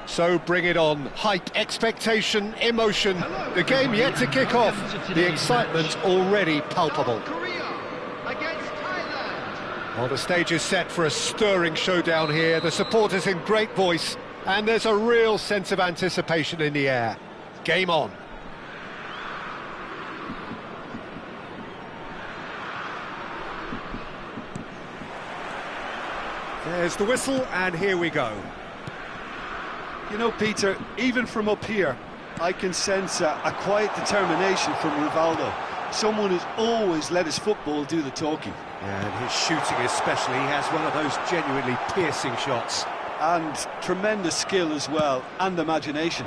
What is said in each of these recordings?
So bring it on. Hype, expectation, emotion. The game yet to kick off. The excitement already palpable. Well, the stage is set for a stirring showdown here. The supporters in great voice, and there's a real sense of anticipation in the air. Game on. There's the whistle, and here we go. You know, Peter, even from up here, I can sense a quiet determination from Rivaldo. Someone who's always let his football do the talking. And his shooting especially, he has one of those genuinely piercing shots. And tremendous skill as well, and imagination.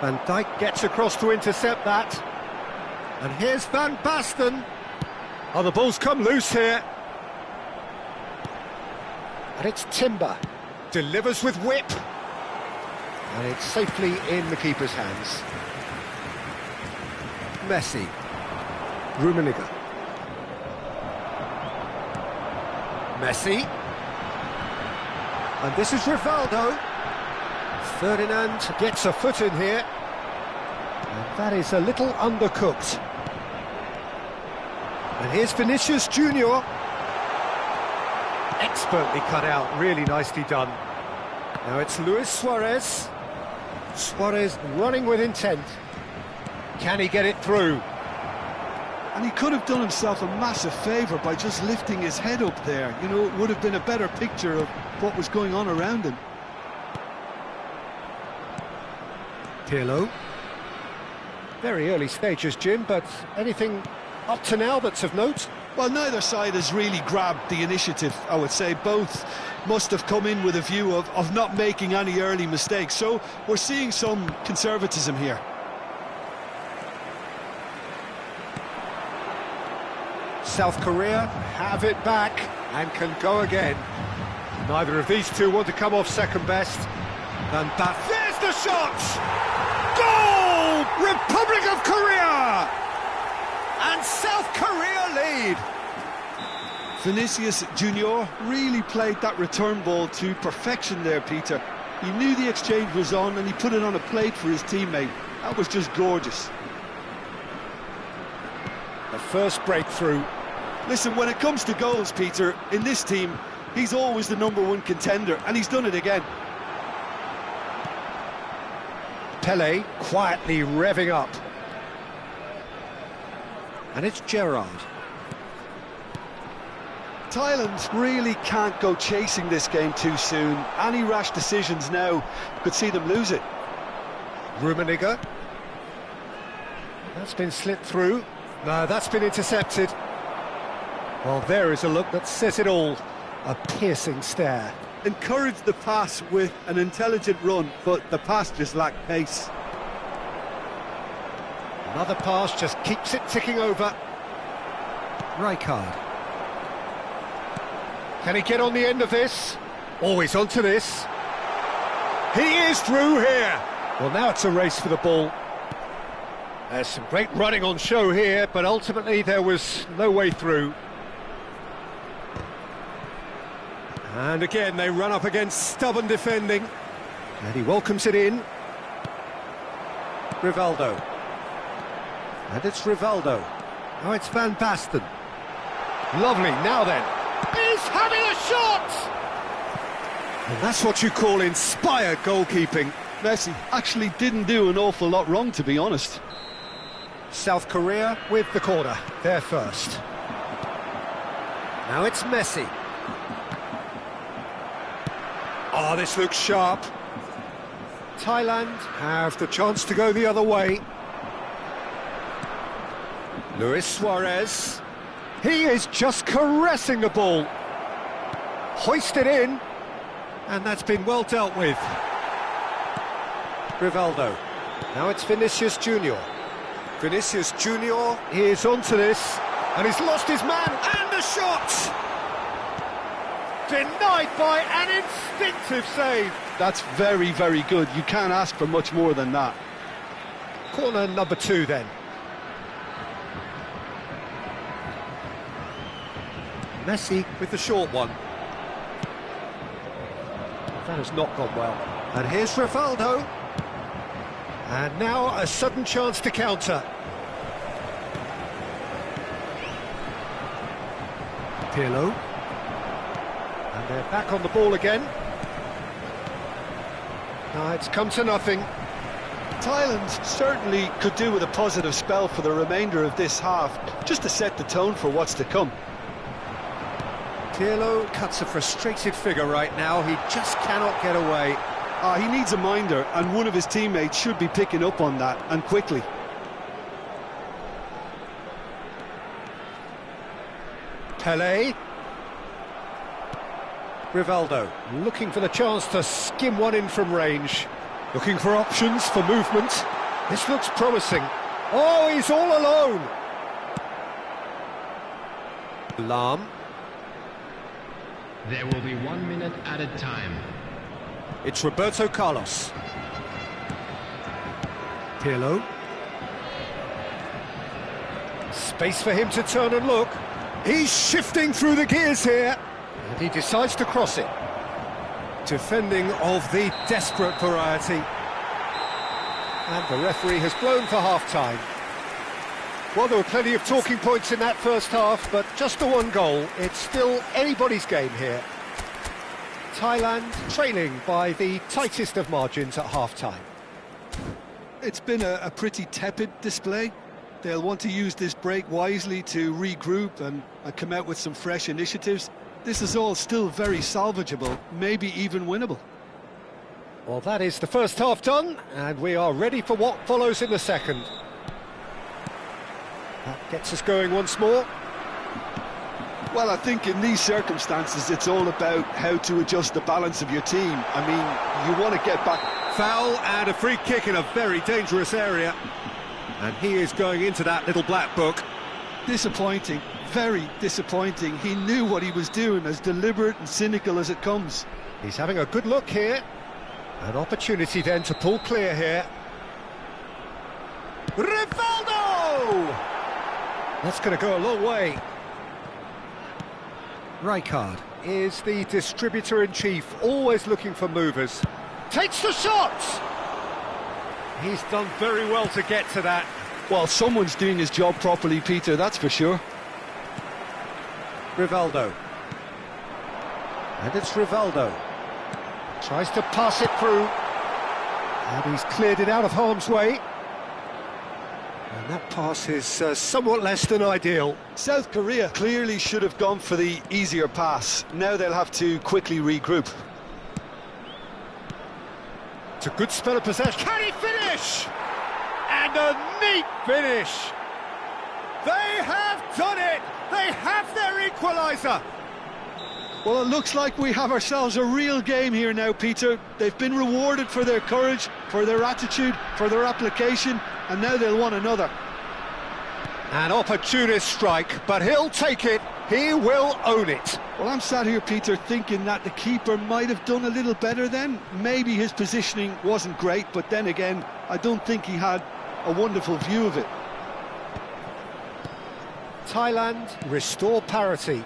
Van Dijk gets across to intercept that. And here's Van Basten. Oh, the ball's come loose here. And it's Timber. Delivers with whip. And it's safely in the keeper's hands. Messi. Rummenigge. Messi. And this is Rivaldo. Ferdinand gets a foot in here. And that is a little undercooked. And here's Vinicius Junior. Expertly cut out, really nicely done. Now it's Luis Suarez. Suarez running with intent. Can he get it through? And he could have done himself a massive favour by just lifting his head up there. You know, it would have been a better picture of what was going on around him. Pirlo. Very early stages, Jim, but anything up to now that's of note? Well, neither side has really grabbed the initiative, I would say. Both must have come in with a view of not making any early mistakes. So we're seeing some conservatism here. South Korea have it back and can go again. Neither of these two want to come off second best. And that, there's the shot! Goal! Republic of Korea! And South Korea lead! Vinicius Junior really played that return ball to perfection there, Peter. He knew the exchange was on and he put it on a plate for his teammate. That was just gorgeous. The first breakthrough. Listen, when it comes to goals, Peter, in this team, he's always the #1 contender, and he's done it again. Pele quietly revving up. And it's Gerrard. Thailand really can't go chasing this game too soon. Any rash decisions now could see them lose it. Rummenigge. That's been slipped through. No, that's been intercepted. Well, there is a look that says it all. A piercing stare. Encouraged the pass with an intelligent run, but the pass just lacked pace. Another pass just keeps it ticking over. Rijkaard. Can he get on the end of this? Always onto this. He is through here. Well, now it's a race for the ball. There's some great running on show here, but ultimately there was no way through. And again, they run up against stubborn defending. And he welcomes it in. Rivaldo. And it's Rivaldo. Oh, it's Van Basten. Lovely, now then. He's having a shot! And that's what you call inspired goalkeeping. Messi actually didn't do an awful lot wrong, to be honest. South Korea with the corner, they're first. Now it's Messi. Oh, this looks sharp. Thailand have the chance to go the other way. Luis Suarez. He is just caressing the ball. Hoisted in. And that's been well dealt with. Rivaldo. Now it's Vinicius Junior. Vinicius Junior is onto this. And he's lost his man. And the shot! Denied by an instinctive save. That's very, very good. You can't ask for much more than that. Corner number 2 then. Messi with the short one. That has not gone well. And here's Rivaldo. And now a sudden chance to counter. Pirlo. And they're back on the ball again. Now it's come to nothing. Thailand certainly could do with a positive spell for the remainder of this half, just to set the tone for what's to come. Pirlo cuts a frustrated figure right now. He just cannot get away. He needs a minder, and one of his teammates should be picking up on that, and quickly. Pele. Rivaldo looking for the chance to skim one in from range. Looking for options for movement. This looks promising. Oh, he's all alone. Lahm. There will be 1 minute added time. It's Roberto Carlos. Pirlo. Space for him to turn and look. He's shifting through the gears here. And he decides to cross it. Defending of the desperate variety. And the referee has blown for half-time. Well, there were plenty of talking points in that first half, but just the one goal. It's still anybody's game here. Thailand trailing by the tightest of margins at half-time. It's been a pretty tepid display. They'll want to use this break wisely to regroup and come out with some fresh initiatives. This is all still very salvageable, maybe even winnable. Well, that is the first half done, and we are ready for what follows in the second. That gets us going once more. Well, I think in these circumstances, it's all about how to adjust the balance of your team. I mean, you want to get back. Foul and a free kick in a very dangerous area. And he is going into that little black book. Disappointing, very disappointing. He knew what he was doing, as deliberate and cynical as it comes. He's having a good look here. An opportunity then to pull clear here. Rivaldo! That's going to go a long way. Rijkaard is the distributor-in-chief, always looking for movers. Takes the shot! He's done very well to get to that. Well, someone's doing his job properly, Peter, that's for sure. Rivaldo. And it's Rivaldo. Tries to pass it through. And he's cleared it out of harm's way. And that pass is somewhat less than ideal. South Korea clearly should have gone for the easier pass. Now they'll have to quickly regroup. It's a good spell of possession. Can he finish? And a neat finish. They have done it. They have their equaliser. Well, it looks like we have ourselves a real game here now, Peter. They've been rewarded for their courage, for their attitude, for their application, and now they'll want another. An opportunist strike, but he'll take it. He will own it. Well, I'm sat here, Peter, thinking that the keeper might have done a little better then. Maybe his positioning wasn't great, but then again, I don't think he had a wonderful view of it. Thailand restore parity.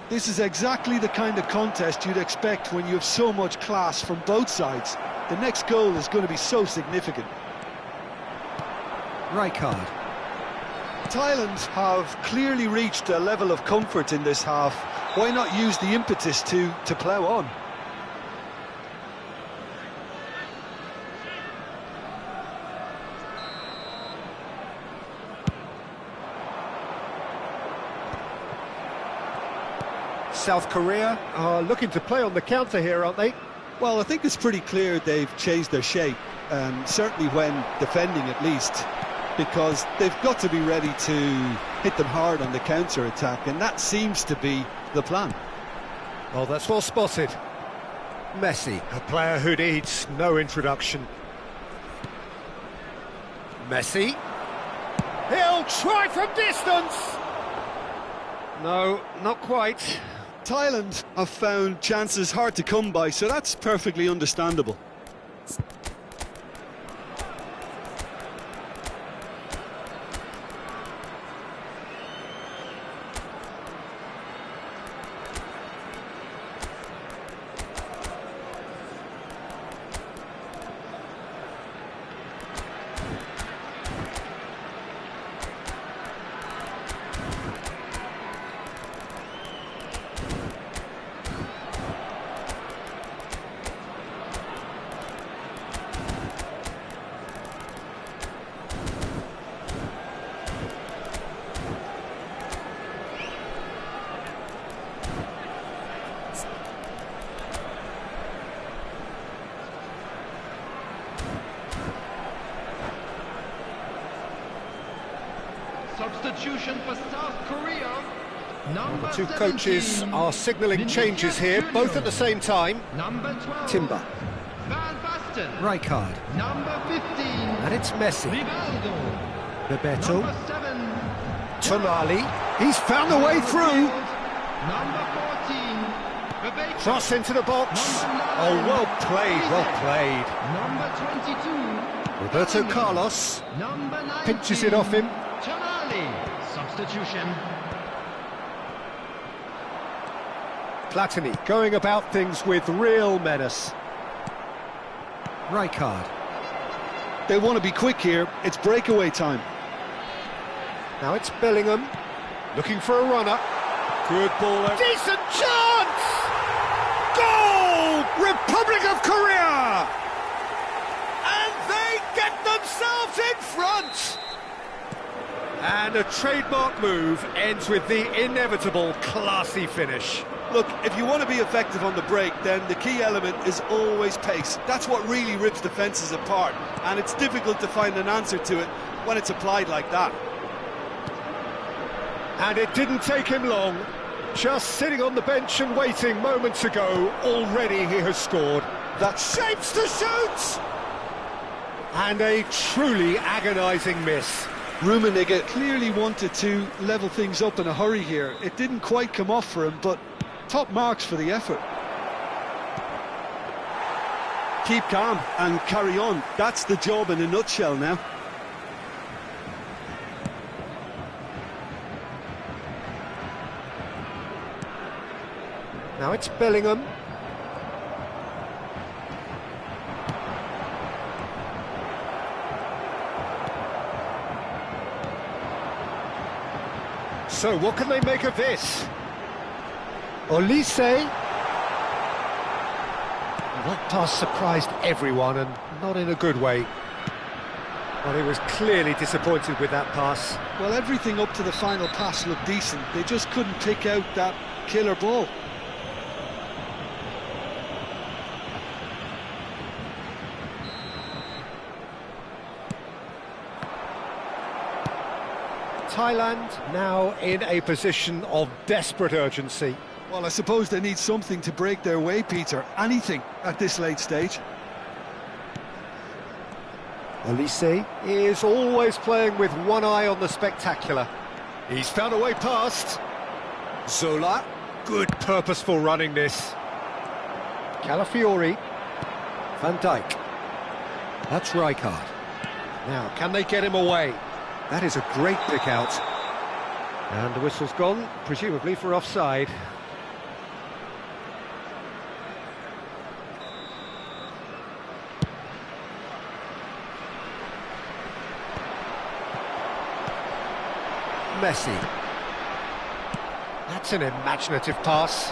This is exactly the kind of contest you'd expect when you have so much class from both sides. The next goal is going to be so significant. Rijkaard. Thailand have clearly reached a level of comfort in this half. Why not use the impetus to plough on? South Korea are looking to play on the counter here, aren't they? Well, I think it's pretty clear they've changed their shape, certainly when defending at least, because they've got to be ready to hit them hard on the counter-attack, and that seems to be the plan. Oh, that's well spotted. Messi, a player who needs no introduction. Messi. He'll try from distance! No, not quite. Thailand have found chances hard to come by, so that's perfectly understandable. Substitution for South Korea. The two coaches are signalling changes here, both at the same time. Number 12. Timber. Van Basten. Rijkaard. Number 15. And it's Messi. Rivaldo. Bebeto. Number 7. Tonali. He's found the way through. Number 14. Bebeto. Cross into the box. Oh, well played, well played. Number 22. Roberto Carlos Number 19. pinches it off him. Tonali. early substitution. Platini going about things with real menace. Rijkaard. They want to be quick here. It's breakaway time. Now it's Bellingham, looking for a runner. Good ball. Decent chance! Goal! Republic of Korea! And they get themselves in front! And a trademark move ends with the inevitable classy finish. Look, if you want to be effective on the break, then the key element is always pace. That's what really rips defences apart, and it's difficult to find an answer to it when it's applied like that. And it didn't take him long. Just sitting on the bench and waiting moments ago, already he has scored. That shapes to shoot! And a truly agonising miss. Rummenigge clearly wanted to level things up in a hurry here. It didn't quite come off for him, but top marks for the effort. Keep calm and carry on. That's the job in a nutshell now. Now it's Bellingham. So what can they make of this? Olise. That pass surprised everyone, and not in a good way. Well, he was clearly disappointed with that pass. Well, everything up to the final pass looked decent. They just couldn't pick out that killer ball. Thailand now in a position of desperate urgency. Well, I suppose they need something to break their way, Peter. Anything at this late stage. Olise is always playing with one eye on the spectacular. He's found a way past. Zola, good purposeful running this. Calafiori. Van Dijk. That's Rijkaard. Now, can they get him away? That is a great pick out. And the whistle's gone, presumably for offside. Messi. That's an imaginative pass.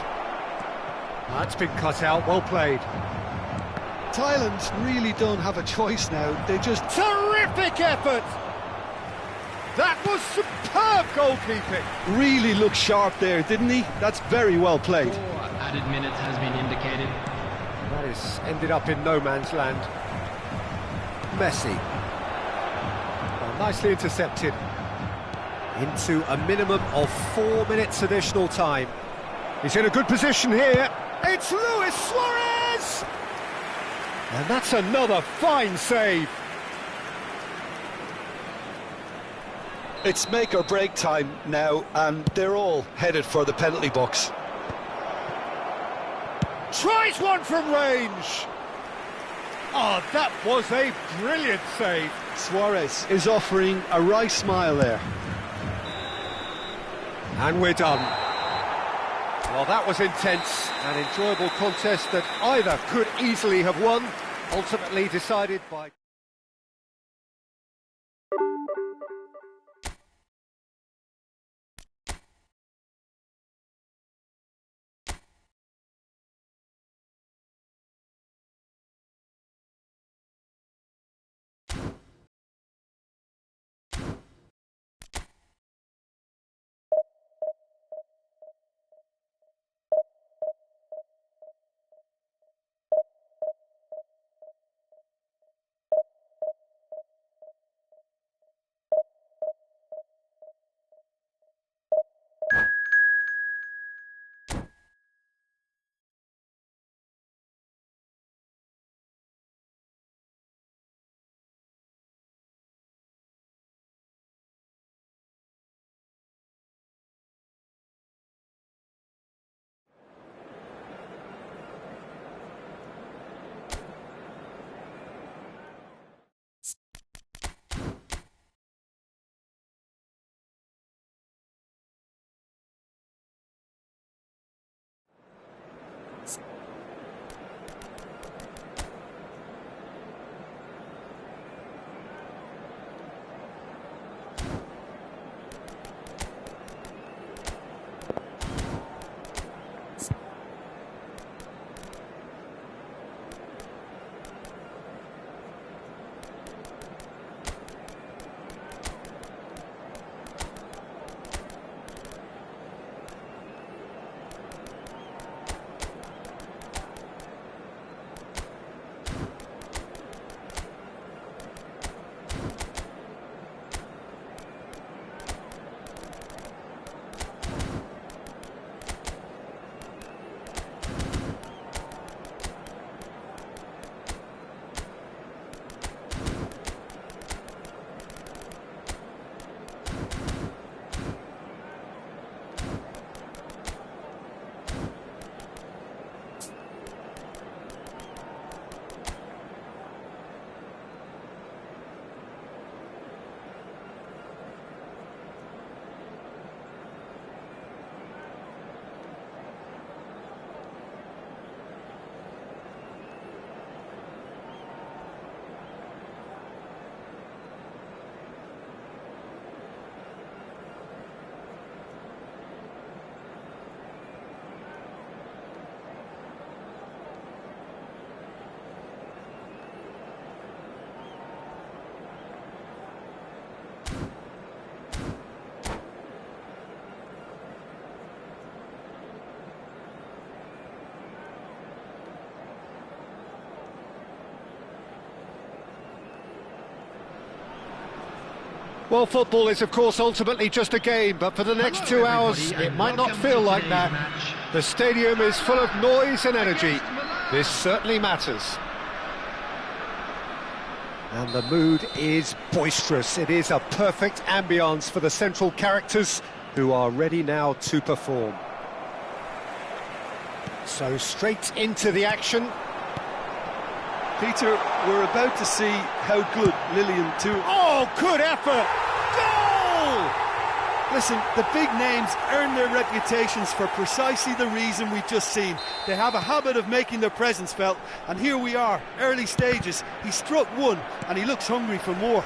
That's been cut out, well played. Thailand really don't have a choice now. They just... Terrific effort! That was superb goalkeeping. really looked sharp there, didn't he? That's very well played. 4 added minutes has been indicated. That is ended up in no man's land. Messi. Well, nicely intercepted. Into a minimum of 4 minutes additional time. He's in a good position here. It's Luis Suarez! And that's another fine save. It's make or break time now, and they're all headed for the penalty box. Tries one from range. Oh, that was a brilliant save. Suarez is offering a wry smile there. And we're done. Well, that was intense, an enjoyable contest that either could easily have won, ultimately decided by... Well, football is, of course, ultimately just a game, but for the next 2 hours, it might not feel like that. The stadium is full of noise and energy. This certainly matters. And the mood is boisterous. It is a perfect ambience for the central characters who are ready now to perform. So straight into the action. Peter, we're about to see how good Lillian too. Oh, good effort! Goal! Listen, the big names earn their reputations for precisely the reason we've just seen. They have a habit of making their presence felt, and here we are, early stages. He struck one, and he looks hungry for more.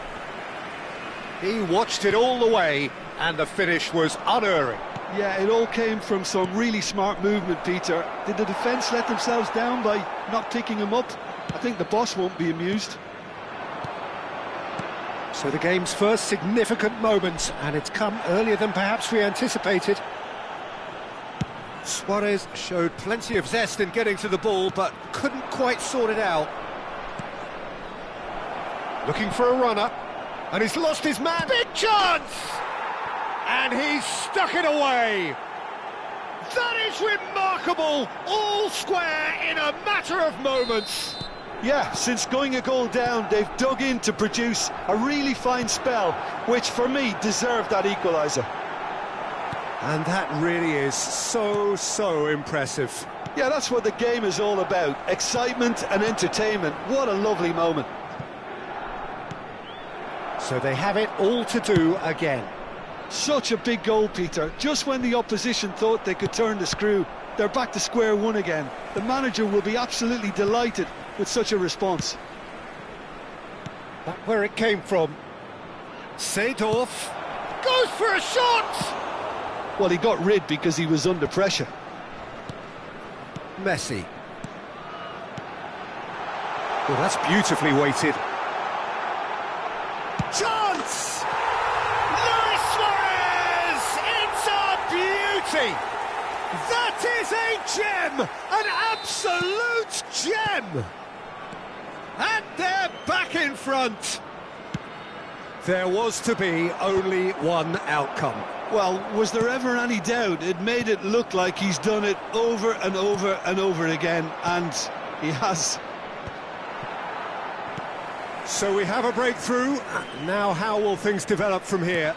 He watched it all the way, and the finish was unerring. Yeah, it all came from some really smart movement, Peter. Did the defence let themselves down by not picking him up? I think the boss won't be amused. So the game's first significant moment, and it's come earlier than perhaps we anticipated. Suarez showed plenty of zest in getting to the ball, but couldn't quite sort it out. Looking for a runner, and he's lost his man. Big chance! And he's stuck it away. That is remarkable, all square in a matter of moments. Yeah, since going a goal down, they've dug in to produce a really fine spell, which for me deserved that equaliser. And that really is so impressive. Yeah, that's what the game is all about, excitement and entertainment. What a lovely moment. So they have it all to do again. Such a big goal, Peter. Just when the opposition thought they could turn the screw, they're back to square one again. The manager will be absolutely delighted with such a response. That's where it came from. Seedorf goes for a shot! Well, he got rid because he was under pressure. Messi. Well, that's beautifully weighted. Chance! Luis Suarez! It's a beauty! That is a gem! An absolute gem! And they're back in front. There was to be only one outcome. Well, was there ever any doubt? It made it look like he's done it over and over and over again, and he has. So we have a breakthrough. Now how will things develop from here?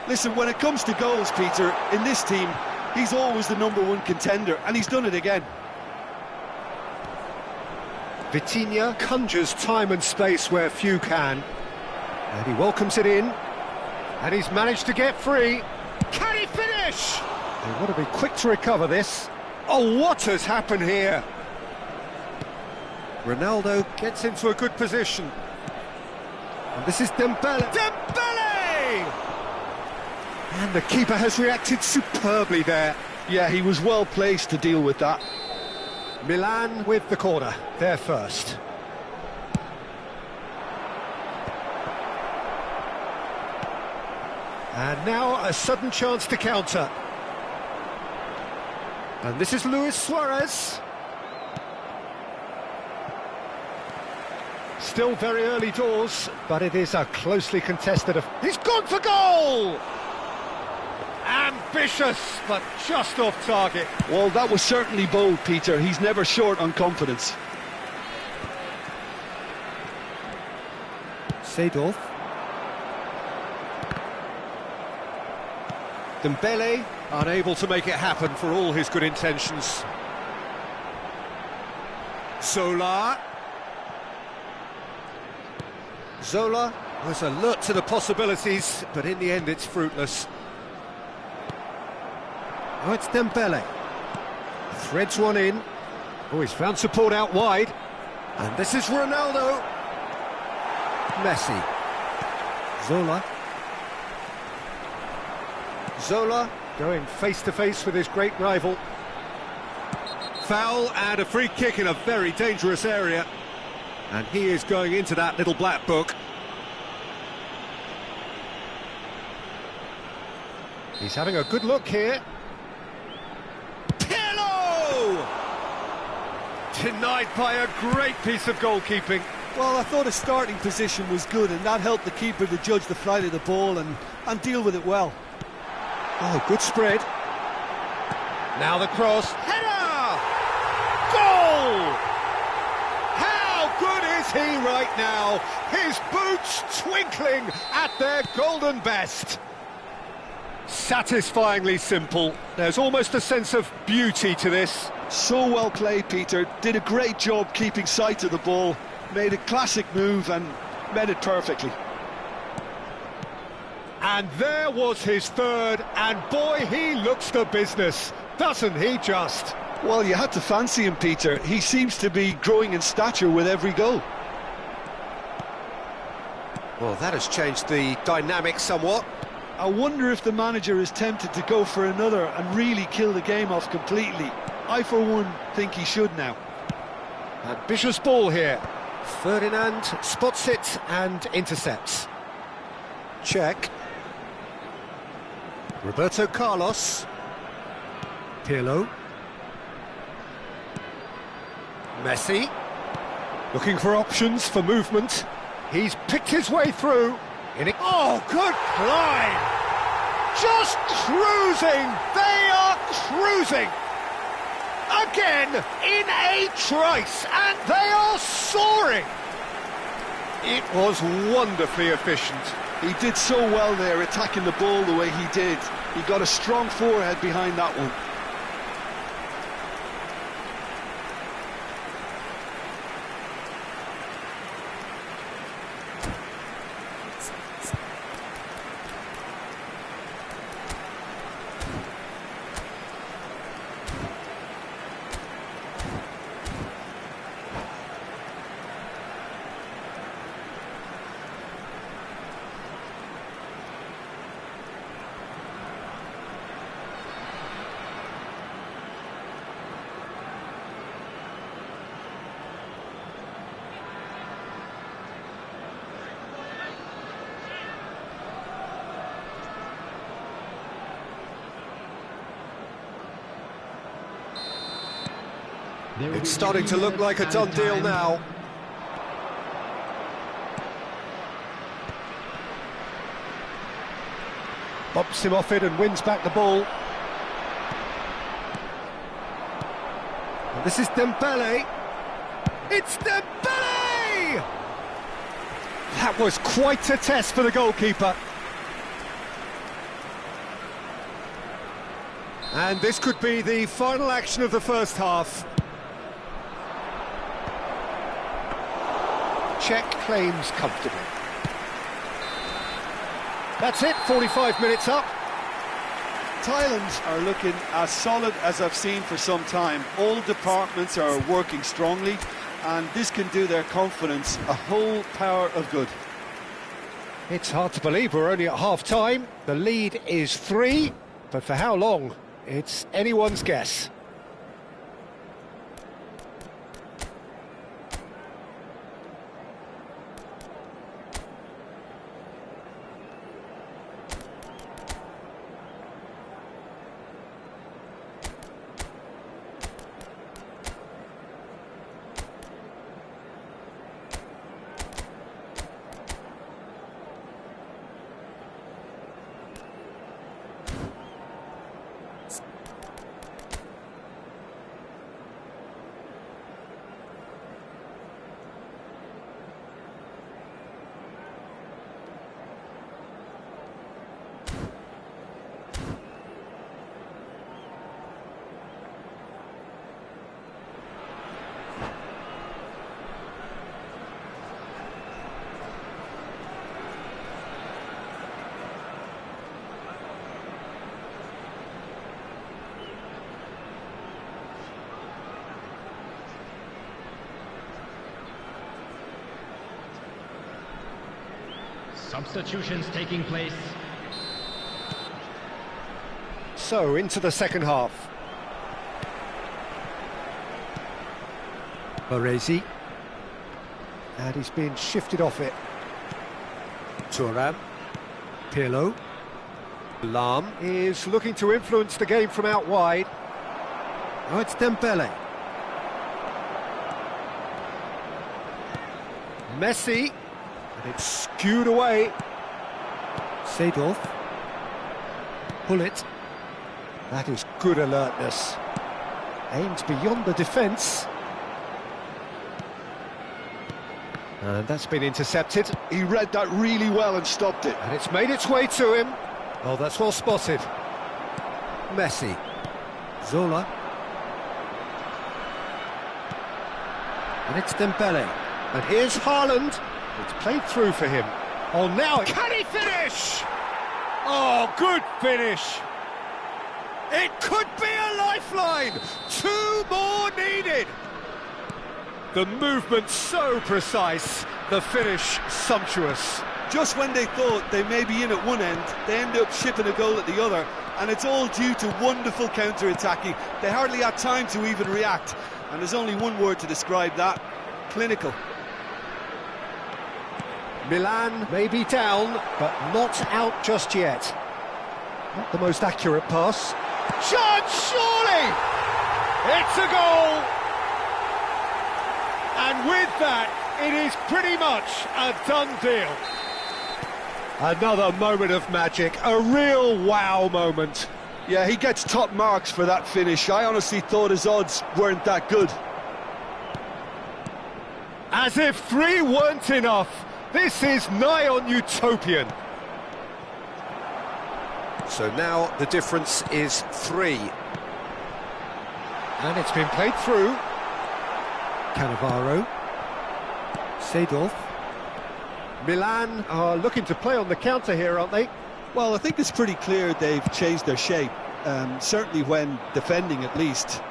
Listen, when it comes to goals, Peter, in this team, he's always the #1 contender, and he's done it again. Vitinha conjures time and space where few can. And he welcomes it in. And he's managed to get free. Can he finish? They want to be quick to recover this. Oh, what has happened here? Ronaldo gets into a good position. And this is Dembele. Dembele! And the keeper has reacted superbly there. Yeah, he was well placed to deal with that. Milan with the corner, they're first. And now a sudden chance to counter. And this is Luis Suarez. Still very early doors, but it is a closely contested... He's gone for goal! Ambitious, but just off target. Well, that was certainly bold, Peter. He's never short on confidence. Seedorf. Dembele, unable to make it happen for all his good intentions. Zola. Zola was alert to the possibilities, but in the end it's fruitless. Oh, it's Dembele. Threads one in. Oh, he's found support out wide. And this is Ronaldo. Messi. Zola. Zola going face-to-face with his great rival. Foul and a free kick in a very dangerous area. And he is going into that little black book. He's having a good look here. Denied by a great piece of goalkeeping. Well, I thought his starting position was good, and that helped the keeper to judge the flight of the ball and deal with it well. Oh, good spread. Now the cross. Header! Goal! How good is he right now? His boots twinkling at their golden best. Satisfyingly simple. There's almost a sense of beauty to this. So well played, Peter. Did a great job keeping sight of the ball. Made a classic move and met it perfectly. And there was his third, and boy, he looks the business, doesn't he just? Well, you had to fancy him, Peter. He seems to be growing in stature with every goal. Well, that has changed the dynamic somewhat. I wonder if the manager is tempted to go for another and really kill the game off completely. I, for one, think he should now. Ambitious ball here. Ferdinand spots it and intercepts. Check. Roberto Carlos. Pirlo. Messi. Looking for options for movement. He's picked his way through. Oh, good climb! Just cruising! They are cruising! Again, in a trice, and they are soaring! It was wonderfully efficient. He did so well there, attacking the ball the way he did. He got a strong forehead behind that one. It's starting to look like a done deal now. Bumps him off it and wins back the ball. And this is Dembele. It's Dembele! That was quite a test for the goalkeeper. And this could be the final action of the first half. Czech claims comfortably. That's it, 45 minutes up. Thailand are looking as solid as I've seen for some time. All departments are working strongly, and this can do their confidence a whole power of good. It's hard to believe we're only at half-time. The lead is 3, but for how long? It's anyone's guess. Substitutions taking place. So, into the second half. Baresi. And he's being shifted off it. Thuram. Pirlo. Lam is looking to influence the game from out wide. Oh, it's Dembele. Messi, and it's skewed away. Seedorf. Pull it. That is good alertness. Aimed beyond the defence. And that's been intercepted. He read that really well and stopped it. And it's made its way to him. Oh, that's well spotted. Messi. Zola. And it's Dembele. And here's Haaland. It's played through for him. Oh, now... Can he finish? Oh, good finish. It could be a lifeline. 2 more needed. The movement so precise, the finish sumptuous. Just when they thought they may be in at one end, they end up shipping a goal at the other, and it's all due to wonderful counter-attacking. They hardly had time to even react, and there's only one word to describe that: clinical. Milan may be down, but not out just yet. Not the most accurate pass. Chance, surely! It's a goal! And with that, it is pretty much a done deal. Another moment of magic, a real wow moment. Yeah, he gets top marks for that finish. I honestly thought his odds weren't that good. As if 3 weren't enough, this is nigh on utopian. So now the difference is 3. And it's been played through. Cannavaro. Seedorf. Milan are looking to play on the counter here, aren't they? Well, I think it's pretty clear they've changed their shape, certainly when defending at least,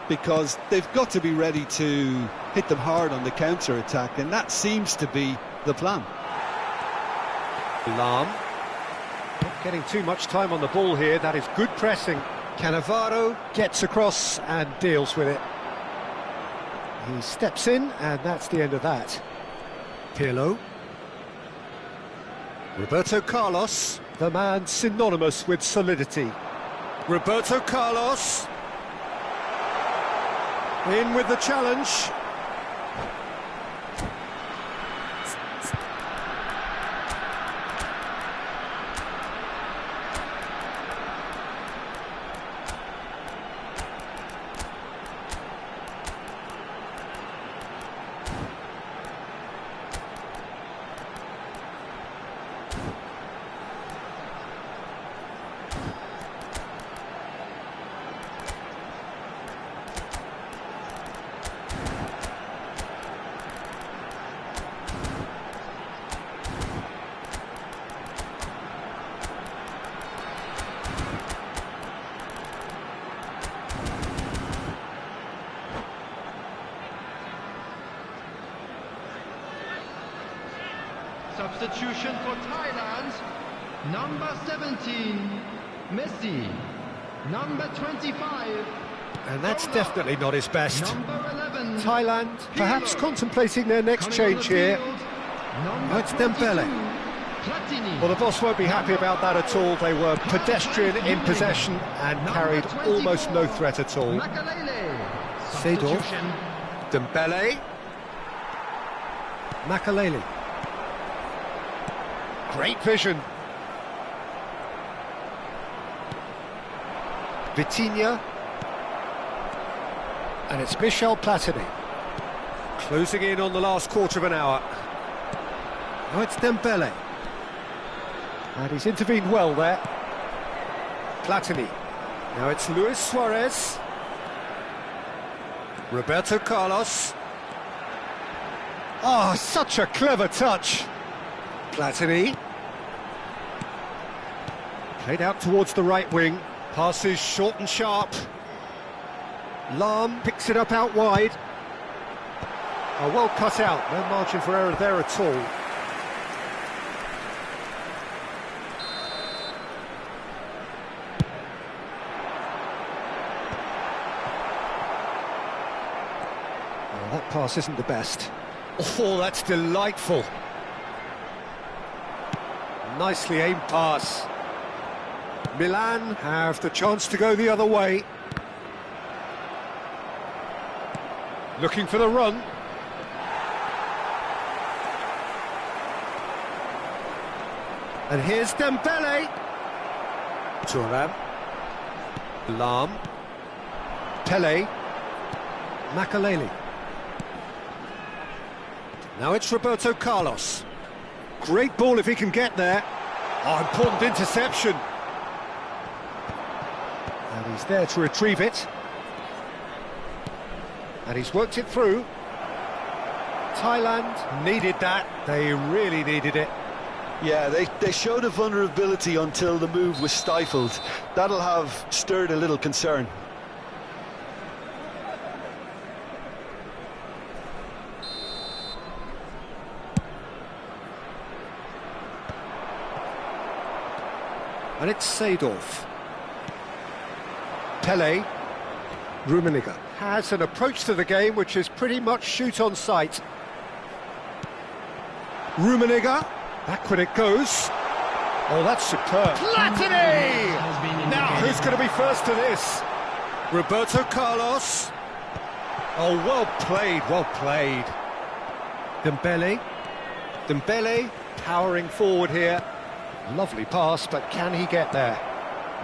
because they've got to be ready to hit them hard on the counter-attack, and that seems to be the plan. Lahm. Not getting too much time on the ball here, that is good pressing. Cannavaro gets across and deals with it. He steps in, and that's the end of that. Pirlo. Roberto Carlos, the man synonymous with solidity. Roberto Carlos. In with the challenge. Substitution for Thailand, number 17, Messi, number 25. And that's definitely not his best. Number 11, Thailand perhaps contemplating their next change here. Number It's Dembele. 22, Platini. Well, the boss won't be happy about that at all. They were pedestrian in possession and carried almost no threat at all. Makalele. Seedorf. Substitution. Dembele. Makalele. Great vision. Vitinha. And it's Michel Platini. Closing in on the last quarter of an hour. Now it's Dembele. And he's intervened well there. Platini. Now it's Luis Suarez. Roberto Carlos. Oh, such a clever touch. Platini. Played out towards the right wing. Passes short and sharp. Lahm picks it up out wide. Oh, well cut out. No margin for error there at all. Oh, that pass isn't the best. Oh, that's delightful. Nicely aimed pass. Milan have the chance to go the other way. Looking for the run. And here's Dembele. Thuram. Lam. Pele. Makaleli. Now it's Roberto Carlos. Great ball if he can get there. Oh, important interception. And he's there to retrieve it. And he's worked it through. Thailand needed that. They really needed it. Yeah, they showed a vulnerability until the move was stifled. That'll have stirred a little concern. And it's Seedorf. Pele. Rummenigge has an approach to the game which is pretty much shoot on sight. Rummenigge. Back when it goes. Oh, that's superb. Platini! Now, who's going to be first to this? Roberto Carlos. Oh, well played, well played. Dembele. Dembele powering forward here. Lovely pass, but can he get there?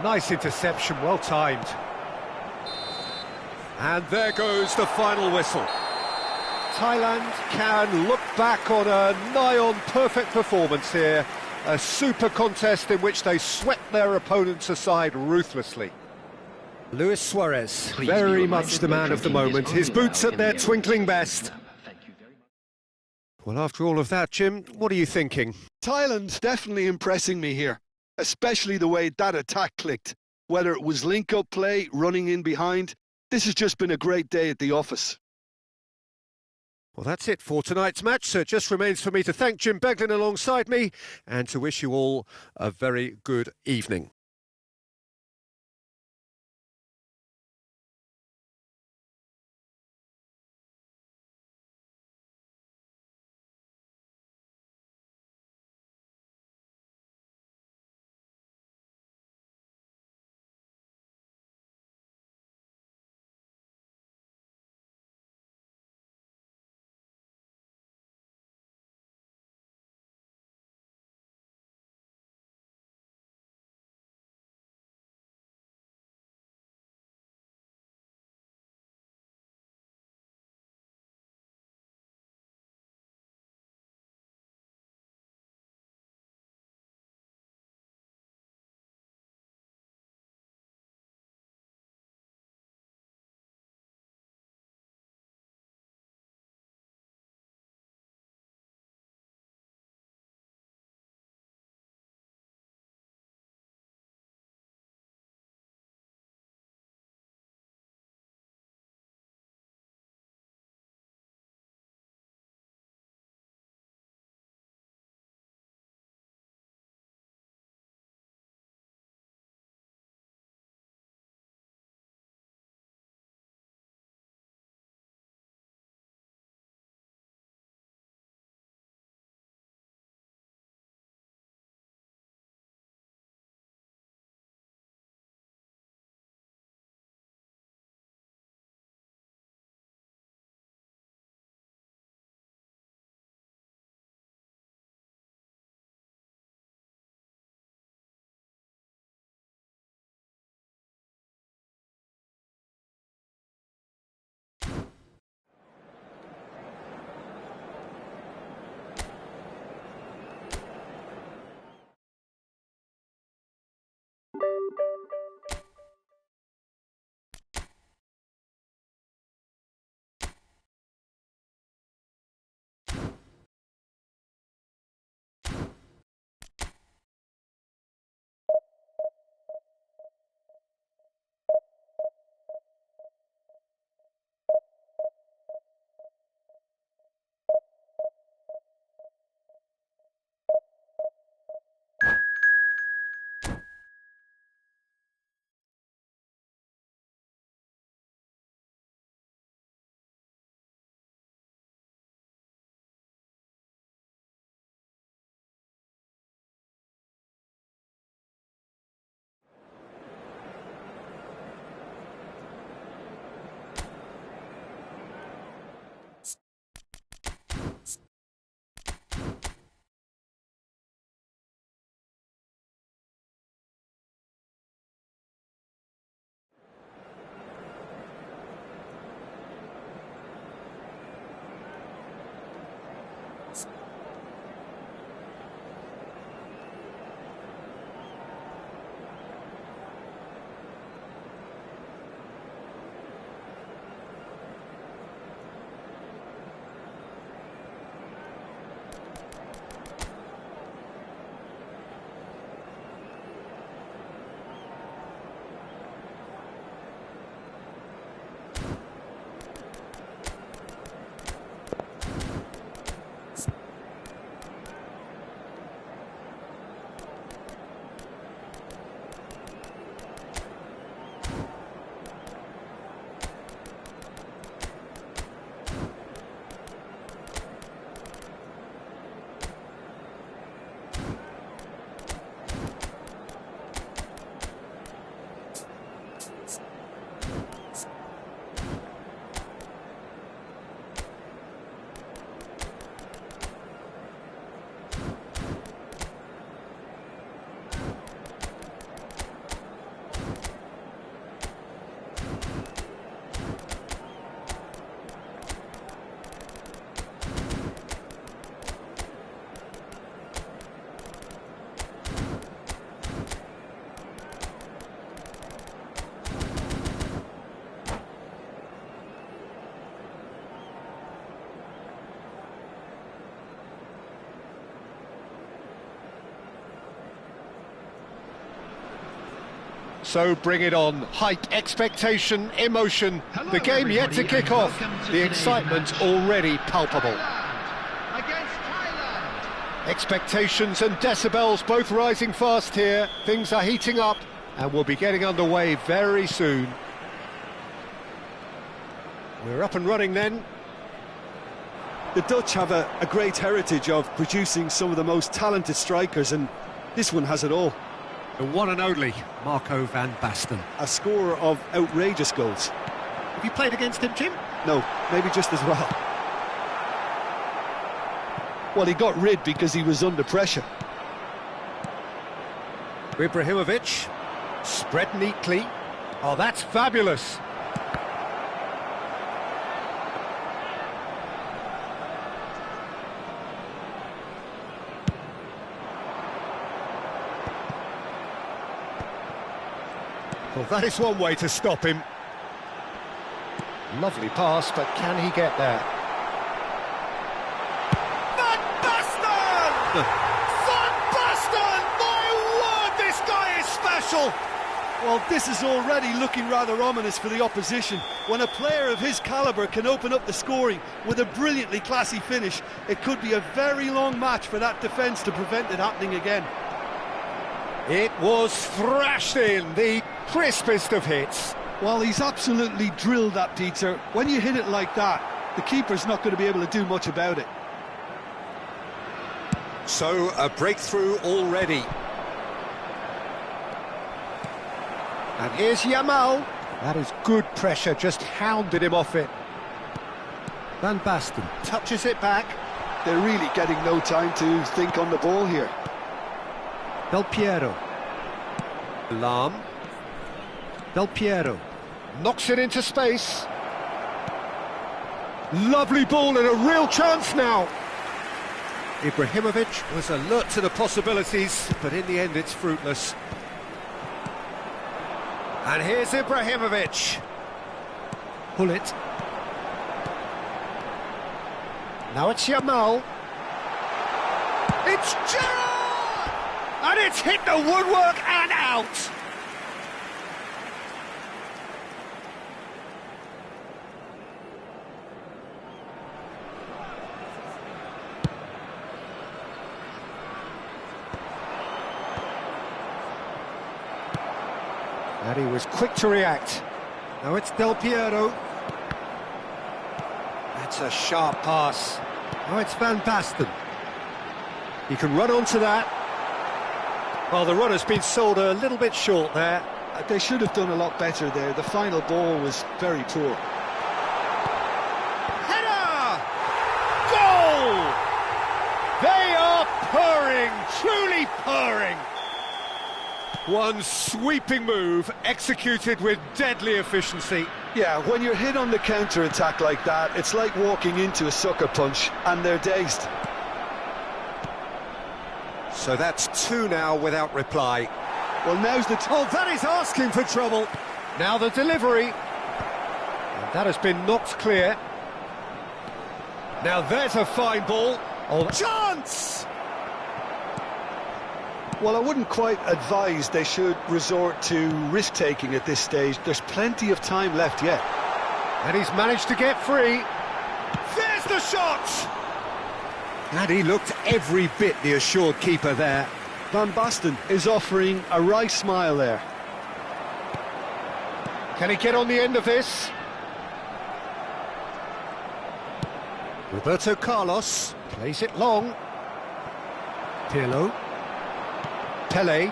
Nice interception, well timed. And there goes the final whistle. Thailand can look back on a nigh-on perfect performance here. A super contest in which they swept their opponents aside ruthlessly. Luis Suarez, very much the man of the moment. His boots at their twinkling best. Well, after all of that, Jim, what are you thinking? Thailand definitely impressing me here, especially the way that attack clicked. Whether it was link-up play, running in behind, this has just been a great day at the office. Well, that's it for tonight's match, so it just remains for me to thank Jim Beglin alongside me and to wish you all a very good evening. So bring it on. Hype, expectation, emotion. Hello, The game yet to everybody, kick and off. welcome to The today's excitement match. already palpable. Thailand against Thailand. Expectations and decibels both rising fast here. Things are heating up and we'll be getting underway very soon. We're up and running then. The Dutch have a great heritage of producing some of the most talented strikers, and this one has it all. The one and only Marco van Basten. A scorer of outrageous goals. Have you played against him, Jim? No, maybe just as well. Well, he got rid because he was under pressure. Ibrahimovic, spread neatly. Oh, that's fabulous. Well, that is one way to stop him. Lovely pass, but can he get there? Van Basten! Van Basten! My word, this guy is special! Well, this is already looking rather ominous for the opposition. When a player of his calibre can open up the scoring with a brilliantly classy finish, it could be a very long match for that defence to prevent it happening again. It was thrashed in, the crispest of hits. Well, he's absolutely drilled that, Peter. When you hit it like that, the keeper's not going to be able to do much about it. So, a breakthrough already. And here's Yamal. That is good pressure, just hounded him off it. Van Basten touches it back. They're really getting no time to think on the ball here. Del Piero. Lam. Del Piero. Knocks it into space. Lovely ball and a real chance now. Ibrahimovic was alert to the possibilities, but in the end it's fruitless. And here's Ibrahimovic. Pull it. Now it's Yamal. It's Gerrard! And it's hit the woodwork and out! And he was quick to react. Now it's Del Piero. That's a sharp pass. Now it's Van Basten. He can run onto that. Well, the run has been sold a little bit short there. They should have done a lot better there. The final ball was very poor. Header! Goal! They are purring, truly purring. One sweeping move, executed with deadly efficiency. Yeah, when you're hit on the counter-attack like that, it's like walking into a sucker punch, and they're dazed. So that's two now without reply. Well, now's the Oh, that is asking for trouble. Now the delivery. And that has been knocked clear. Now there's a fine ball. Oh, chance! Well, I wouldn't quite advise they should resort to risk-taking at this stage. There's plenty of time left yet. And he's managed to get free. There's the shot! And he looked every bit the assured keeper there. Van Basten is offering a wry smile there. Can he get on the end of this? Roberto Carlos plays it long. Pirlo. Pele.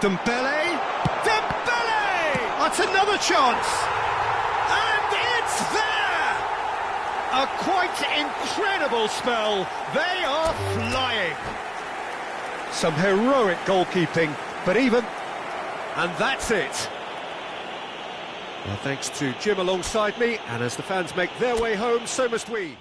Dembele. Dembele! That's another chance! And it's there! A quite incredible spell. They are flying. Some heroic goalkeeping, but even... And that's it. Well, thanks to Jim alongside me, and as the fans make their way home, so must we.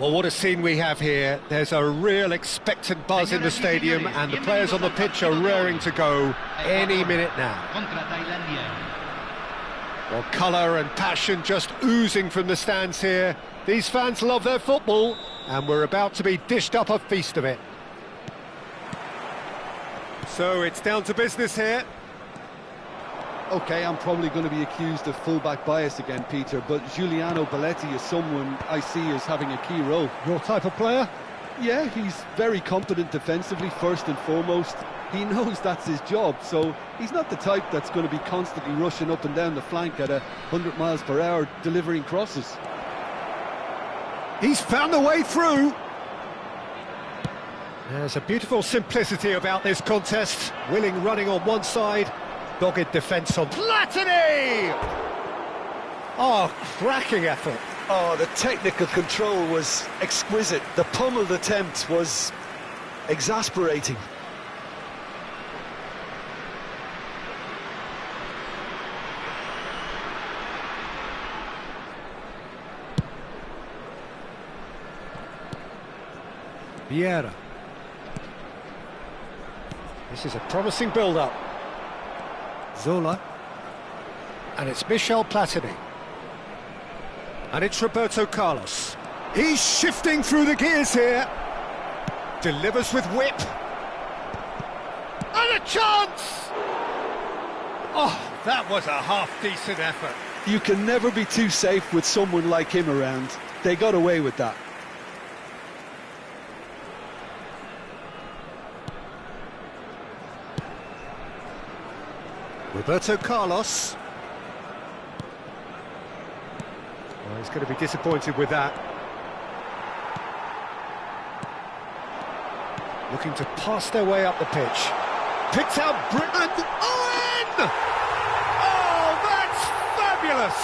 Well, what a scene we have here. There's a real expectant buzz in the stadium, and the players on the pitch are raring to go any minute now. Well, colour and passion just oozing from the stands here. These fans love their football, and we're about to be dished up a feast of it. So it's down to business here. OK, I'm probably going to be accused of full-back bias again, Peter, but Giuliano Belletti is someone I see as having a key role. Your type of player? Yeah, he's very competent defensively, first and foremost. He knows that's his job, so he's not the type that's going to be constantly rushing up and down the flank at 100 miles per hour, delivering crosses. He's found a way through. There's a beautiful simplicity about this contest. Willing running on one side, dogged defence on Platini! Oh, cracking effort. Oh, the technical control was exquisite. The pummeled attempt was exasperating. Vieira. This is a promising build-up. Zola. And it's Michel Platini. And it's Roberto Carlos. He's shifting through the gears here. Delivers with whip. And a chance! Oh, that was a half-decent effort. You can never be too safe with someone like him around. They got away with that. Roberto Carlos. Well, he's going to be disappointed with that. Looking to pass their way up the pitch. Picked out Britain. Owen! Oh, that's fabulous!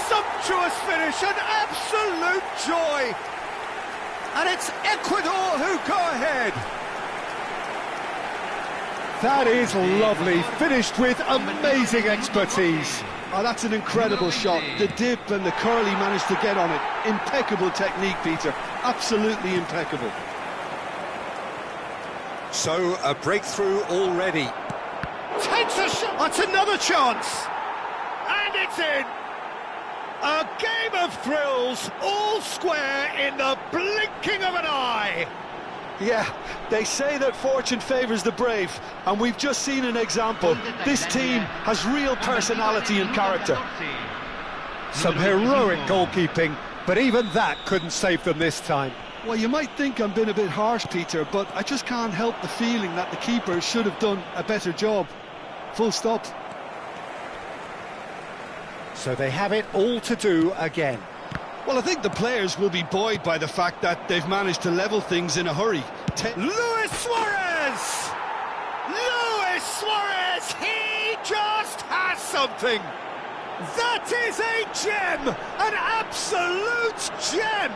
Sumptuous finish, an absolute joy! And it's Ecuador who go ahead. That is lovely, finished with amazing expertise. Oh, that's an incredible shot. The dip and the curl he managed to get on it. Impeccable technique, Peter. Absolutely impeccable. So, a breakthrough already. Takes a shot. That's another chance. And it's in. A game of thrills, all square in the blinking of an eye. Yeah, they say that fortune favours the brave, and we've just seen an example. This team has real personality and character. Some heroic goalkeeping, but even that couldn't save them this time. Well, you might think I'm being a bit harsh, Peter, but I just can't help the feeling that the keeper should have done a better job. Full stop. So they have it all to do again. Well, I think the players will be buoyed by the fact that they've managed to level things in a hurry. Luis Suarez! Luis Suarez! He just has something! That is a gem! An absolute gem!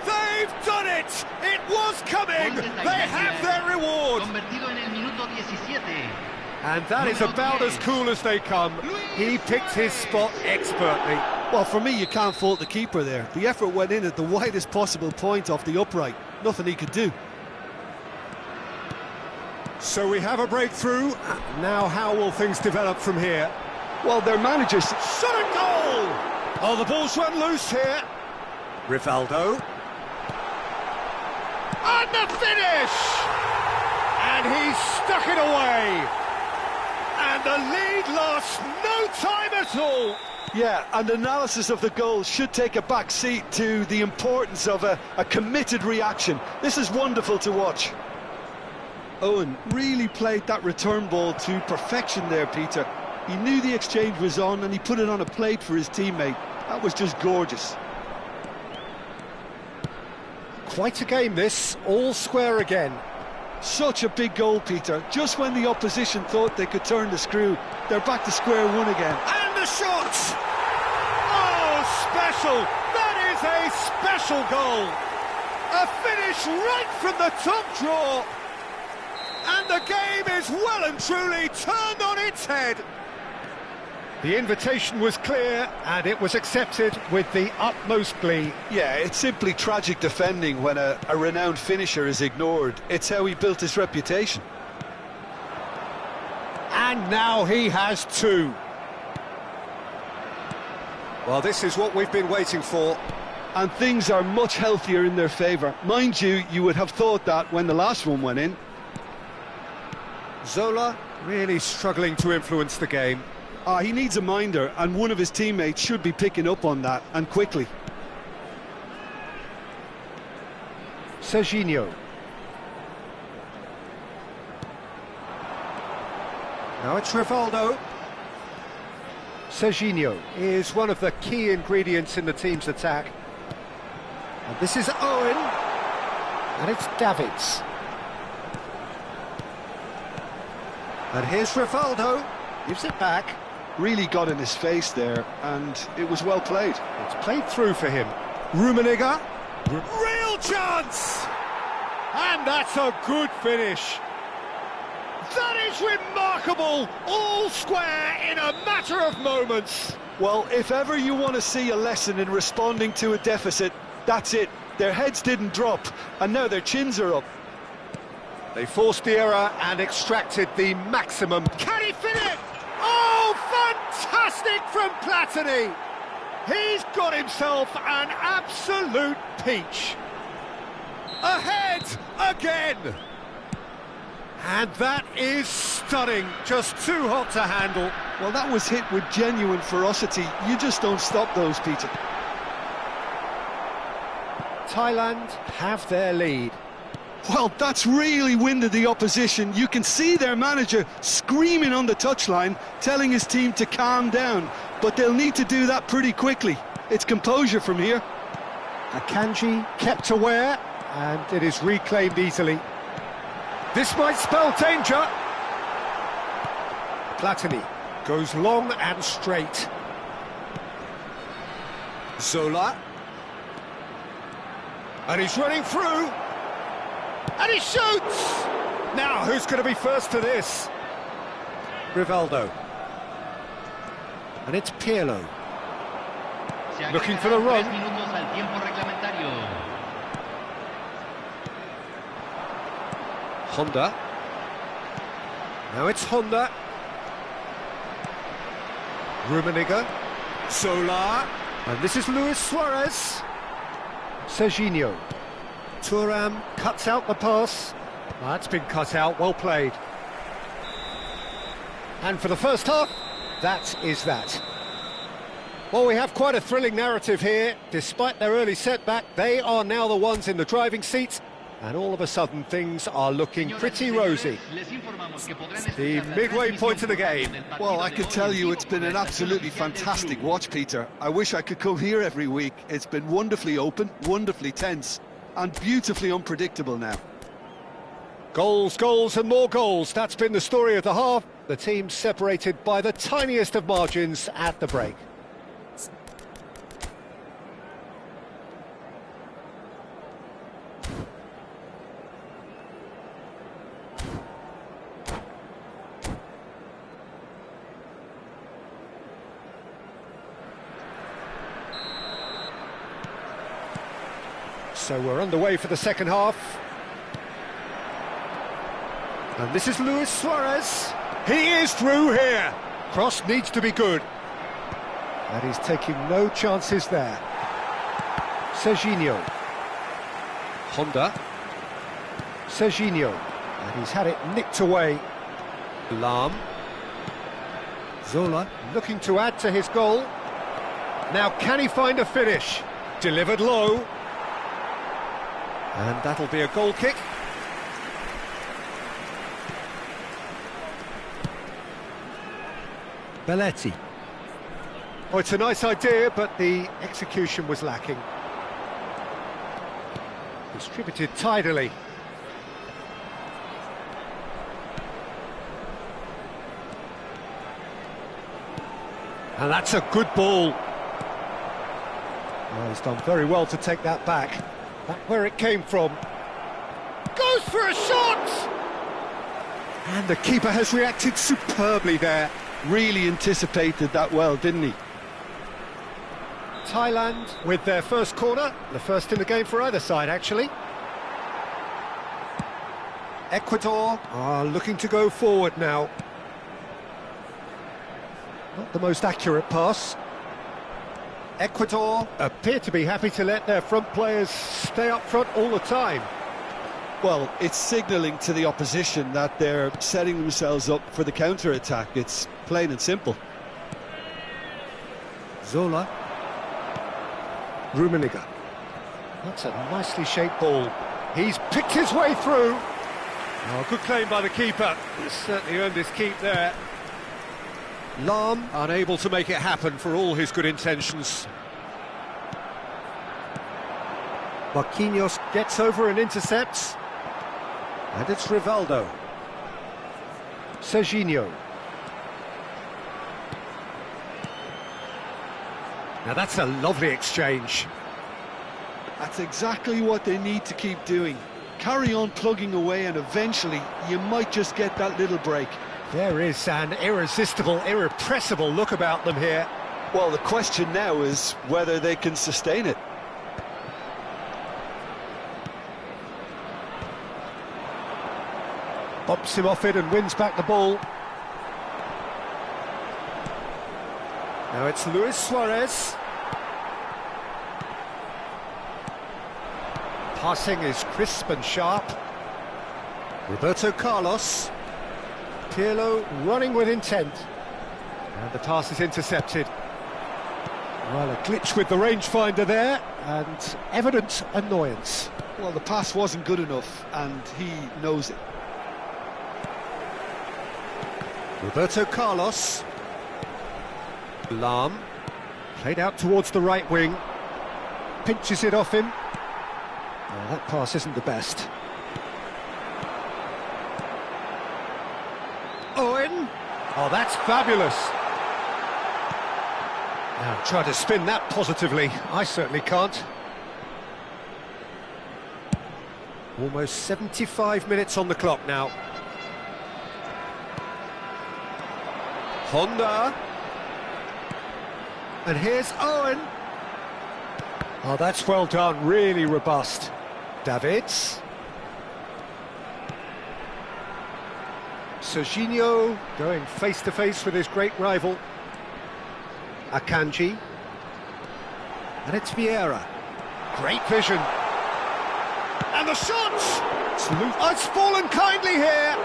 They've done it! It was coming! They have their reward! And that is about as cool as they come. He picked his spot expertly. Well, for me, you can't fault the keeper there. The effort went in at the widest possible point off the upright. Nothing he could do. So we have a breakthrough. Now how will things develop from here? Well, their managers... Shot a goal! Oh, the ball's run loose here. Rivaldo. And the finish! And he stuck it away. And the lead lost no time at all. Yeah, and analysis of the goal should take a back seat to the importance of a committed reaction. This is wonderful to watch. Owen really played that return ball to perfection there, Peter. He knew the exchange was on and he put it on a plate for his teammate. That was just gorgeous. Quite a game this, all square again. Such a big goal, Peter. Just when the opposition thought they could turn the screw, they're back to square one again. And the shot! Oh, special! That is a special goal! A finish right from the top draw! And the game is well and truly turned on its head. The invitation was clear, and it was accepted with the utmost glee. Yeah, it's simply tragic defending when a renowned finisher is ignored. It's how he built his reputation. And now he has two. Well, this is what we've been waiting for. And things are much healthier in their favour. Mind you, you would have thought that when the last one went in. Zola really struggling to influence the game. He needs a minder, and one of his teammates should be picking up on that, and quickly. Serginho. Now it's Rivaldo. Serginho is one of the key ingredients in the team's attack. And this is Owen. And it's Davids. And here's Rivaldo. Gives it back. Really got in his face there, and it was well played. It's played through for him. Rummenigge. Real chance! And that's a good finish. That is remarkable! All square in a matter of moments. Well, if ever you want to see a lesson in responding to a deficit, that's it. Their heads didn't drop, and now their chins are up. They forced the error and extracted the maximum. Can he fit it? Oh, fantastic from Platini! He's got himself an absolute peach. Ahead again! And that is stunning, just too hot to handle. Well, that was hit with genuine ferocity. You just don't stop those, Peter. Thailand have their lead. Well, that's really winded the opposition. You can see their manager screaming on the touchline, telling his team to calm down. But they'll need to do that pretty quickly. It's composure from here. Akanji kept aware, and it is reclaimed easily. This might spell danger. Platini goes long and straight. Zola. And he's running through. And he shoots! Now, who's going to be first to this? Rivaldo. And it's Pirlo. Looking for the run. Honda. Now it's Honda. Rummenigge. Zola. And this is Luis Suarez. Serginho. Thuram cuts out the pass. That's been cut out, well played. And for the first half, that is that. Well, we have quite a thrilling narrative here. Despite their early setback, they are now the ones in the driving seat. And all of a sudden, things are looking pretty rosy. The midway point of the game. Well, I can tell you it's been an absolutely fantastic watch, Peter. I wish I could come here every week. It's been wonderfully open, wonderfully tense, and beautifully unpredictable now. Goals, goals and more goals. That's been the story of the half. The team separated by the tiniest of margins at the break. So we're underway for the second half. And this is Luis Suarez. He is through here. Cross needs to be good. And he's taking no chances there. Serginho. Honda. Serginho. And he's had it nicked away. Lahm. Zola looking to add to his goal. Now can he find a finish? Delivered low. And that'll be a goal kick. Belletti. Oh, it's a nice idea, but the execution was lacking. Distributed tidily. And that's a good ball. Oh, he's done very well to take that back. Back where it came from. Goes for a shot! And the keeper has reacted superbly there. really anticipated that well, didn't he? Thailand with their first corner, the first in the game for either side, actually. Ecuador are looking to go forward now. Not the most accurate pass. Ecuador appear to be happy to let their front players stay up front all the time. Well, it's signalling to the opposition that they're setting themselves up for the counter-attack. It's plain and simple. Zola. Rummenigge. That's a nicely shaped ball. He's picked his way through. Oh, good claim by the keeper. He's certainly earned his keep there. Lahm unable to make it happen for all his good intentions. Marquinhos gets over and intercepts. And it's Rivaldo. Serginho. Now that's a lovely exchange. That's exactly what they need to keep doing. Carry on plugging away and eventually you might just get that little break. There is an irresistible, irrepressible look about them here. Well, the question now is whether they can sustain it. Bumps him off it and wins back the ball. Now it's Luis Suarez. Passing is crisp and sharp. Roberto Carlos. Pirlo running with intent. And the pass is intercepted. Well, a glitch with the rangefinder there, and evident annoyance. Well, the pass wasn't good enough, and he knows it. Roberto Carlos. Lahm. Played out towards the right wing. Pinches it off him. Oh, that pass isn't the best. Owen. Oh, that's fabulous. Now, try to spin that positively. I certainly can't. Almost 75 minutes on the clock now. Honda. And here's Owen. Oh, that's well done, really robust. Davids. Serginho going face-to-face with his great rival. Akanji. And it's Vieira. Great vision. And the shot! Oh, it's fallen kindly here.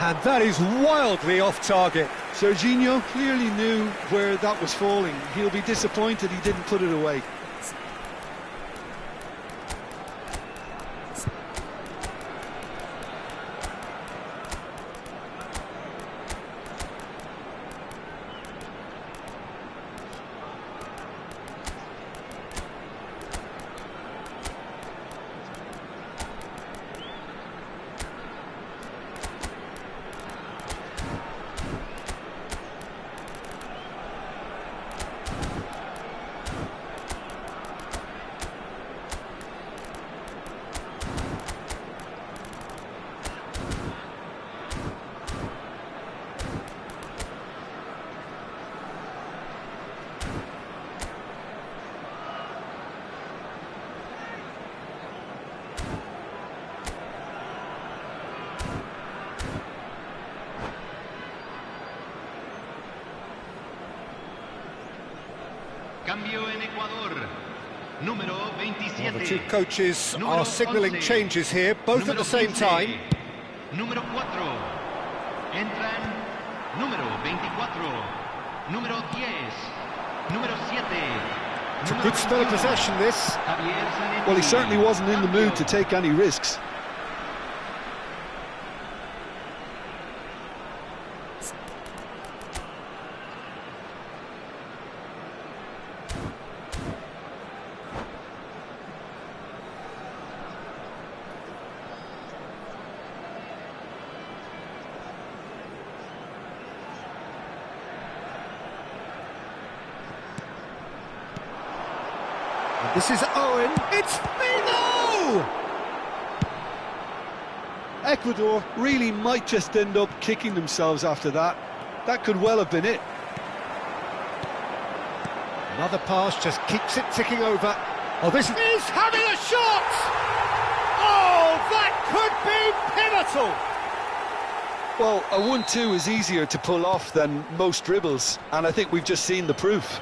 And that is wildly off target. Serginho clearly knew where that was falling. He'll be disappointed he didn't put it away. Cambio en Ecuador. Número 27. Well, the two coaches are signalling changes here, both at the same time. Número 4. Entran número 24. Número 10. Número 7. It's a good spell of possession, this. Well, he certainly wasn't in the mood to take any risks. This is Owen. It's Fino! Ecuador really might just end up kicking themselves after that. That could well have been it. Another pass just keeps it ticking over. Oh, this is having a shot! Oh, that could be pivotal! Well, a 1-2 is easier to pull off than most dribbles, and I think we've just seen the proof.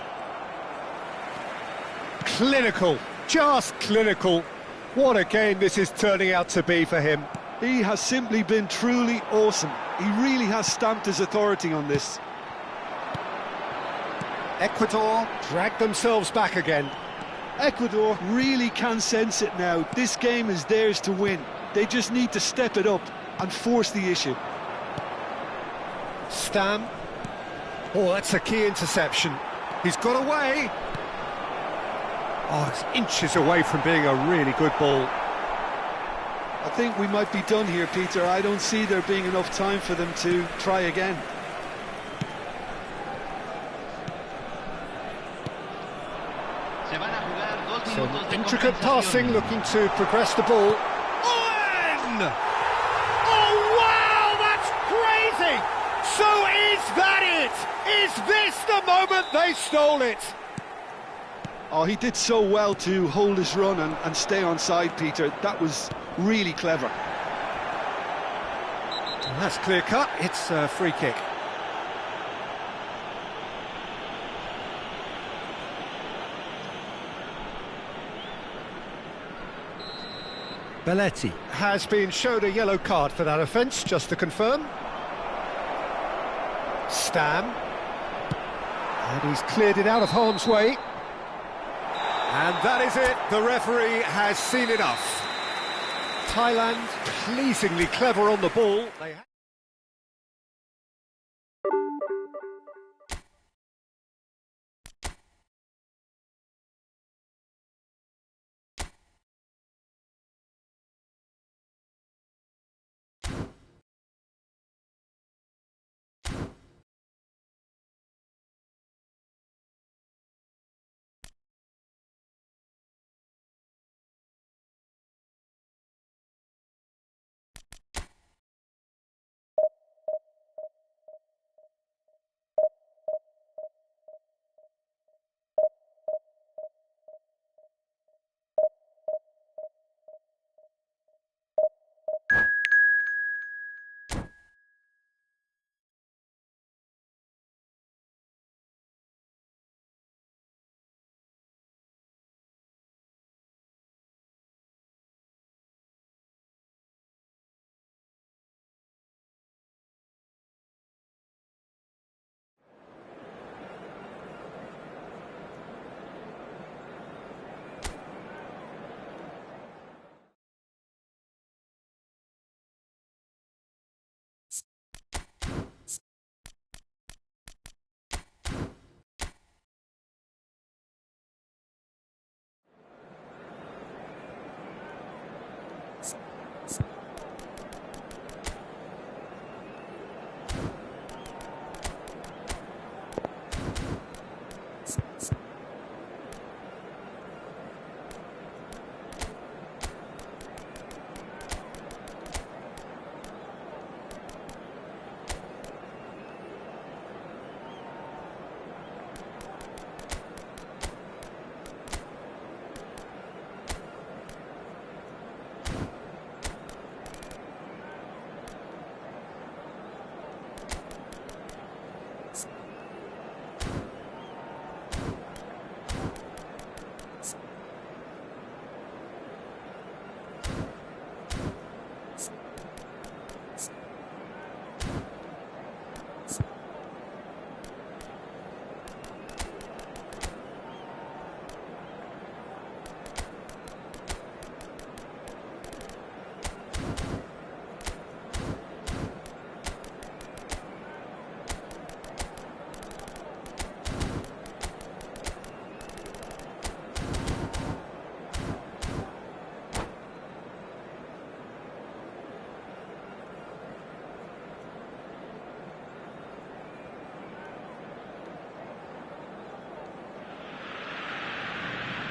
Clinical, just clinical. What a game this is turning out to be for him. He has simply been truly awesome. He really has stamped his authority on this. Ecuador drag themselves back again. Ecuador really can sense it now. This game is theirs to win. They just need to step it up and force the issue. Stam. Oh, that's a key interception. He's got away. Oh, it's inches away from being a really good ball. I think we might be done here, Peter. I don't see there being enough time for them to try again. Some intricate passing, looking to progress the ball. Owen! Oh, wow, that's crazy! So is that it? Is this the moment they stole it? Oh, he did so well to hold his run and stay on side, Peter. That was really clever. And that's clear cut. It's a free kick. Belletti has been showed a yellow card for that offence, just to confirm. Stam. And he's cleared it out of harm's way. And that is it. The referee has seen enough. Thailand pleasingly clever on the ball.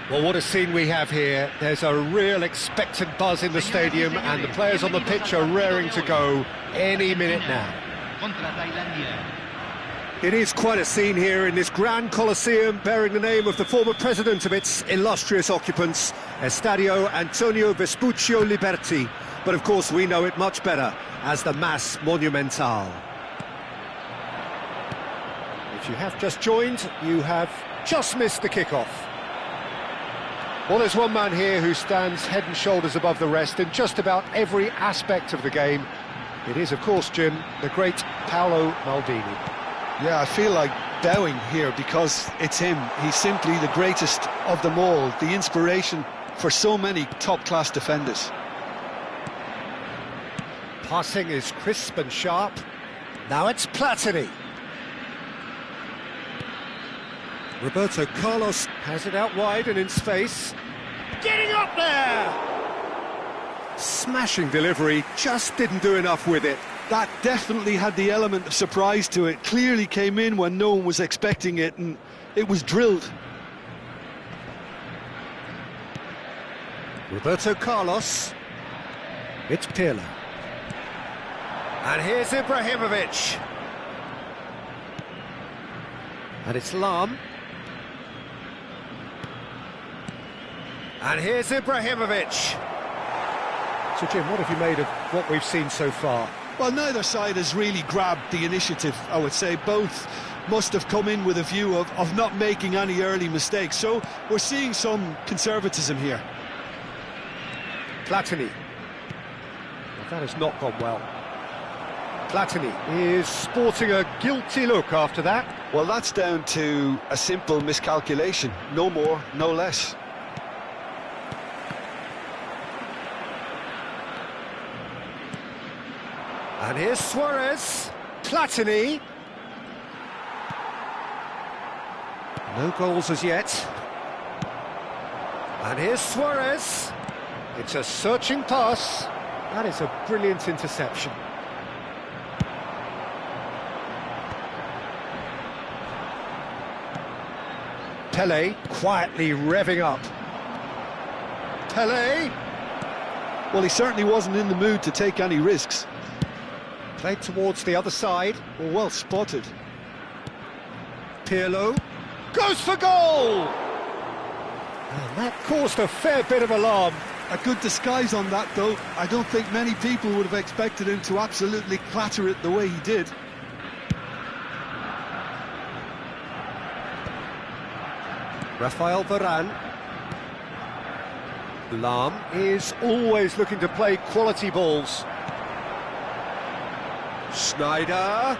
Well, what a scene we have here. There's a real expectant buzz in the stadium and the players on the pitch are raring to go any minute now. It is quite a scene here in this grand Colosseum, bearing the name of the former president of its illustrious occupants, Estadio Antonio Vespuccio Liberti. But of course we know it much better as the Mas Monumental. If you have just joined, you have just missed the kickoff. Well, there's one man here who stands head and shoulders above the rest in just about every aspect of the game. It is, of course, Jim, the great Paolo Maldini. Yeah, I feel like bowing here because it's him. He's simply the greatest of them all, the inspiration for so many top-class defenders. Passing is crisp and sharp. Now it's Platini. Roberto Carlos has it out wide and in space. Getting up there! Smashing delivery, just didn't do enough with it. That definitely had the element of surprise to it. Clearly came in when no one was expecting it, and it was drilled. Roberto Carlos. It's Pirlo. And here's Ibrahimovic. And it's Lam. And here's Ibrahimovic. So Jim, what have you made of what we've seen so far? Well, neither side has really grabbed the initiative, I would say. Both must have come in with a view of not making any early mistakes. So we're seeing some conservatism here. Platini. Well, that has not gone well. Platini is sporting a guilty look after that. Well, that's down to a simple miscalculation. No more, no less. And here's Suarez. Platini. No goals as yet. And here's Suarez. It's a searching pass. That is a brilliant interception. Pele quietly revving up. Pele. Well, he certainly wasn't in the mood to take any risks. Played towards the other side. Well spotted. Pirlo goes for goal! And that caused a fair bit of alarm. A good disguise on that, though. I don't think many people would have expected him to absolutely clatter it the way he did. Rafael Varane. Lam is always looking to play quality balls. Schneider.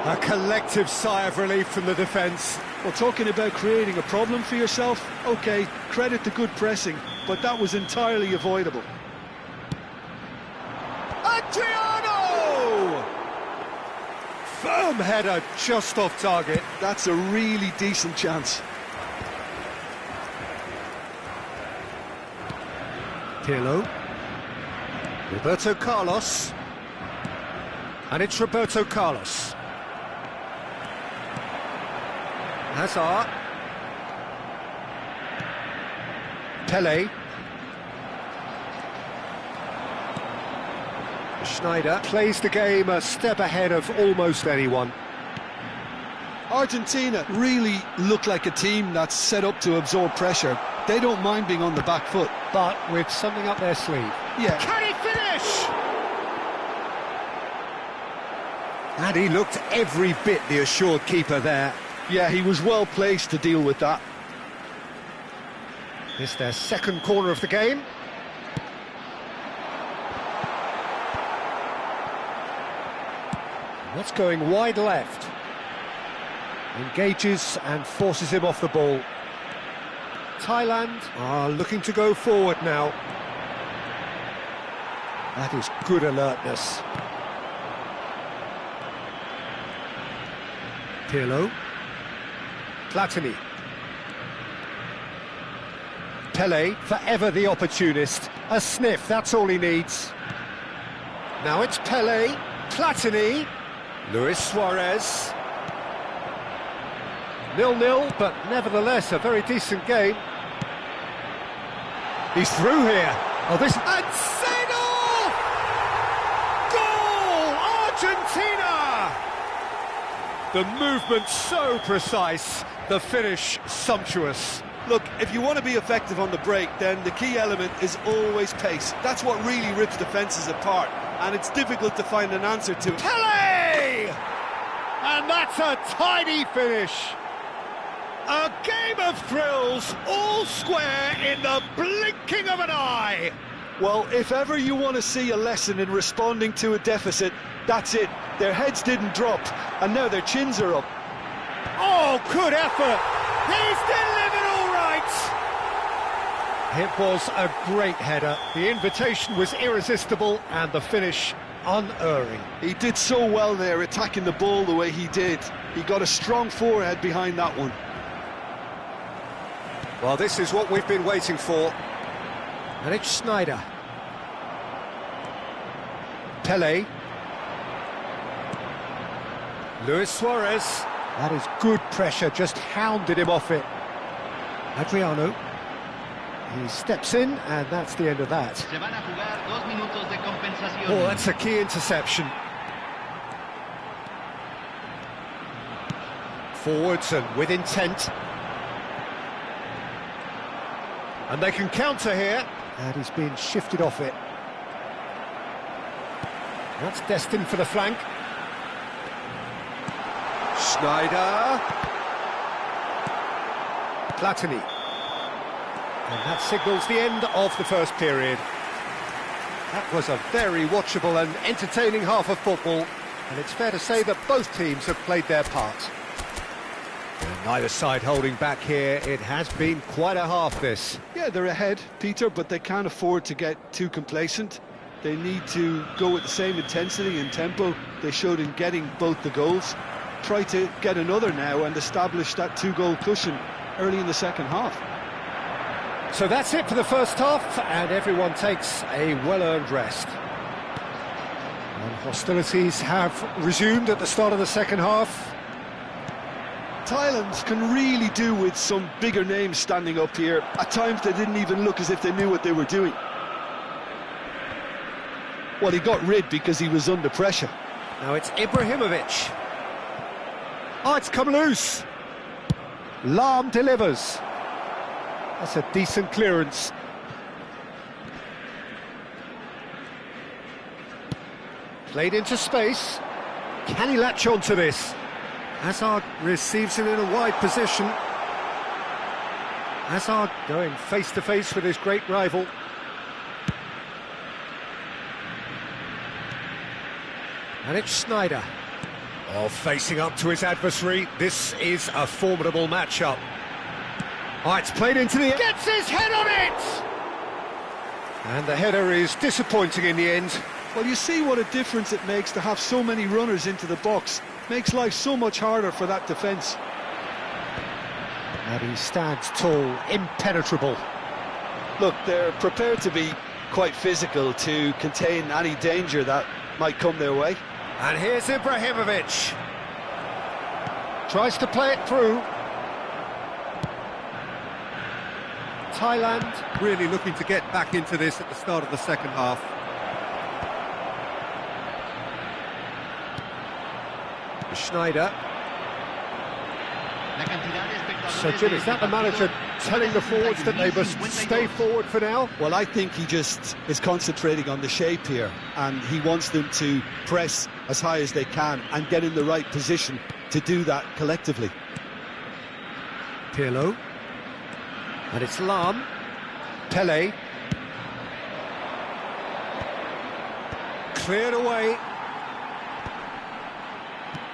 A collective sigh of relief from the defence. Well, talking about creating a problem for yourself, OK, credit to good pressing, but that was entirely avoidable. Adriano! Firm header just off target. That's a really decent chance. Pirlo. Roberto Carlos. And it's Roberto Carlos. Hazard. Pele. Schneider plays the game a step ahead of almost anyone. Argentina really look like a team that's set up to absorb pressure. They don't mind being on the back foot. But with something up their sleeve. Yeah. Can he finish? And he looked every bit the assured keeper there. Yeah, he was well placed to deal with that. It's their second corner of the game. That's going wide left. Engages and forces him off the ball. Thailand are looking to go forward now. That is good alertness. Pirlo. Platini. Pele, forever the opportunist. A sniff, that's all he needs. Now it's Pele. Platini. Luis Suarez. 0-0, but nevertheless a very decent game. He's through here. Oh, this... And Zeno! Goal! The movement so precise, the finish sumptuous. Look, if you want to be effective on the break, then the key element is always pace. That's what really rips defences apart, and it's difficult to find an answer to it. Pele! And that's a tidy finish. A game of thrills, all square in the blinking of an eye. Well, if ever you want to see a lesson in responding to a deficit, that's it. Their heads didn't drop, and now their chins are up. Oh, good effort. He's delivered all right. It was a great header. The invitation was irresistible, and the finish unerring. He did so well there, attacking the ball the way he did. He got a strong forehead behind that one. Well, this is what we've been waiting for. And it's Sneijder. Pele. Luis Suarez. That is good pressure, just hounded him off it. Adriano. He steps in, and that's the end of that. Se van a jugar 2 minutos de compensación. Oh, that's a key interception. Forwards and with intent. And they can counter here. And he's been shifted off it. That's destined for the flank. Sneijder. Platini. And that signals the end of the first period. That was a very watchable and entertaining half of football, and it's fair to say that both teams have played their part. And neither side holding back here. It has been quite a half, this. Yeah, they're ahead, Peter, but they can't afford to get too complacent. They need to go with the same intensity and tempo they showed in getting both the goals. Try to get another now and establish that 2-goal cushion early in the second half. So that's it for the first half, and everyone takes a well-earned rest. And hostilities have resumed at the start of the second half. Thailand can really do with some bigger names standing up here. At times they didn't even look as if they knew what they were doing. Well, he got rid because he was under pressure. Now it's Ibrahimovic. Oh, it's come loose. Lahm delivers. That's a decent clearance. Played into space. Can he latch on to this? Hazard receives it in a wide position. Hazard going face-to-face with his great rival. And it's Sneijder. Oh, facing up to his adversary. This is a formidable matchup. Oh, it's played into the... Gets his head on it! And the header is disappointing in the end. Well, you see what a difference it makes to have so many runners into the box. Makes life so much harder for that defence. And he stands tall, impenetrable. Look, they're prepared to be quite physical to contain any danger that might come their way. And here's Ibrahimovic. Tries to play it through. Thailand really looking to get back into this at the start of the second half. Sneijder. So, Jim, is that the manager telling the forwards that they must stay forward for now? Well, I think he just is concentrating on the shape here, and he wants them to press as high as they can and get in the right position to do that collectively. Pirlo. And it's Lahm. Pele. Cleared away.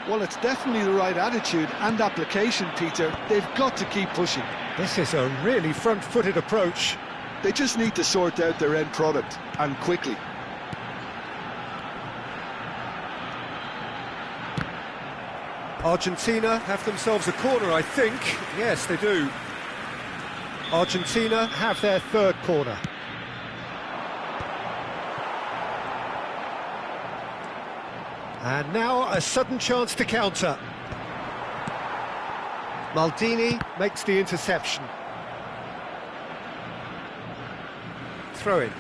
Well, it's definitely the right attitude and application, Peter. They've got to keep pushing. This is a really front-footed approach. They just need to sort out their end product, and quickly. Argentina have themselves a corner, I think. Yes, they do. Argentina have their third corner. And now a sudden chance to counter. Maldini makes the interception. Throw in.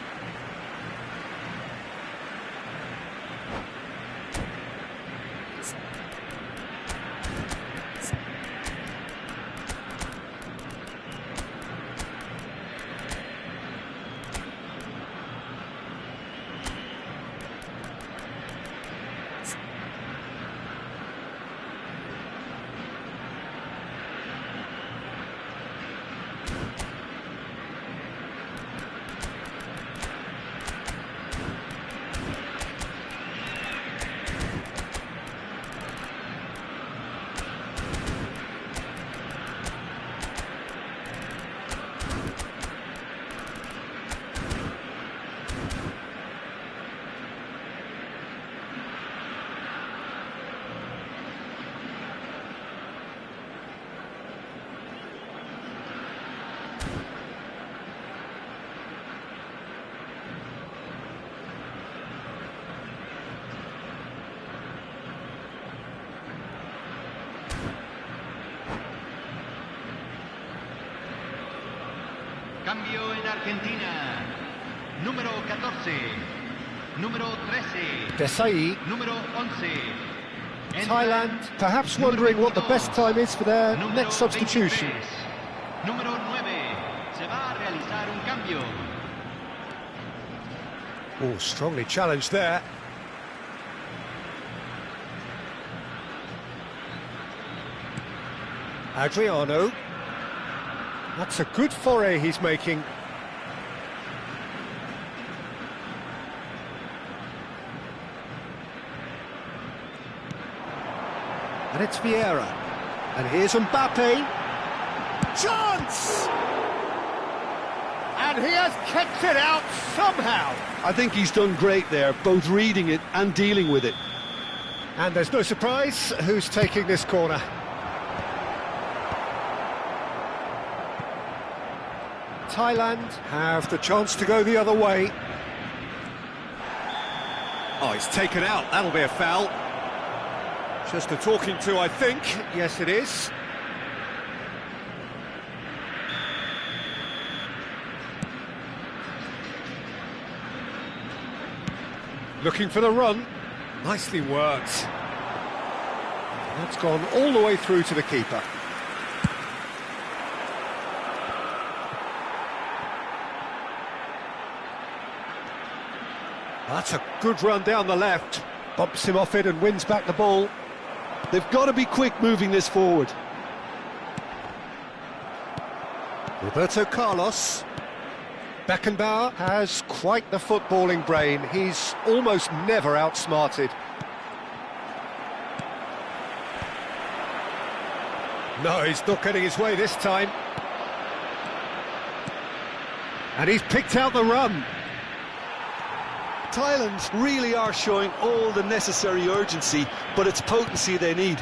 Cambio en Argentina. Número 14. Número 13. Desai. Número 11. Thailand perhaps wondering what the best time is for their next substitution. Número 9. Se va a realizar un cambio. Oh, strongly challenged there. Adriano. That's a good foray he's making. And it's Vieira. And here's Mbappe. Chance! And he has kept it out somehow. I think he's done great there, both reading it and dealing with it. And there's no surprise who's taking this corner. Thailand have the chance to go the other way. Oh, he's taken out. That'll be a foul. Just a talking to, I think. Yes, it is. Looking for the run. Nicely worked. That's gone all the way through to the keeper. That's a good run down the left. Bumps him off it and wins back the ball. They've got to be quick moving this forward. Roberto Carlos. Beckenbauer has quite the footballing brain. He's almost never outsmarted. No, he's not getting his way this time. And he's picked out the run. Thailand really are showing all the necessary urgency, but it's potency they need.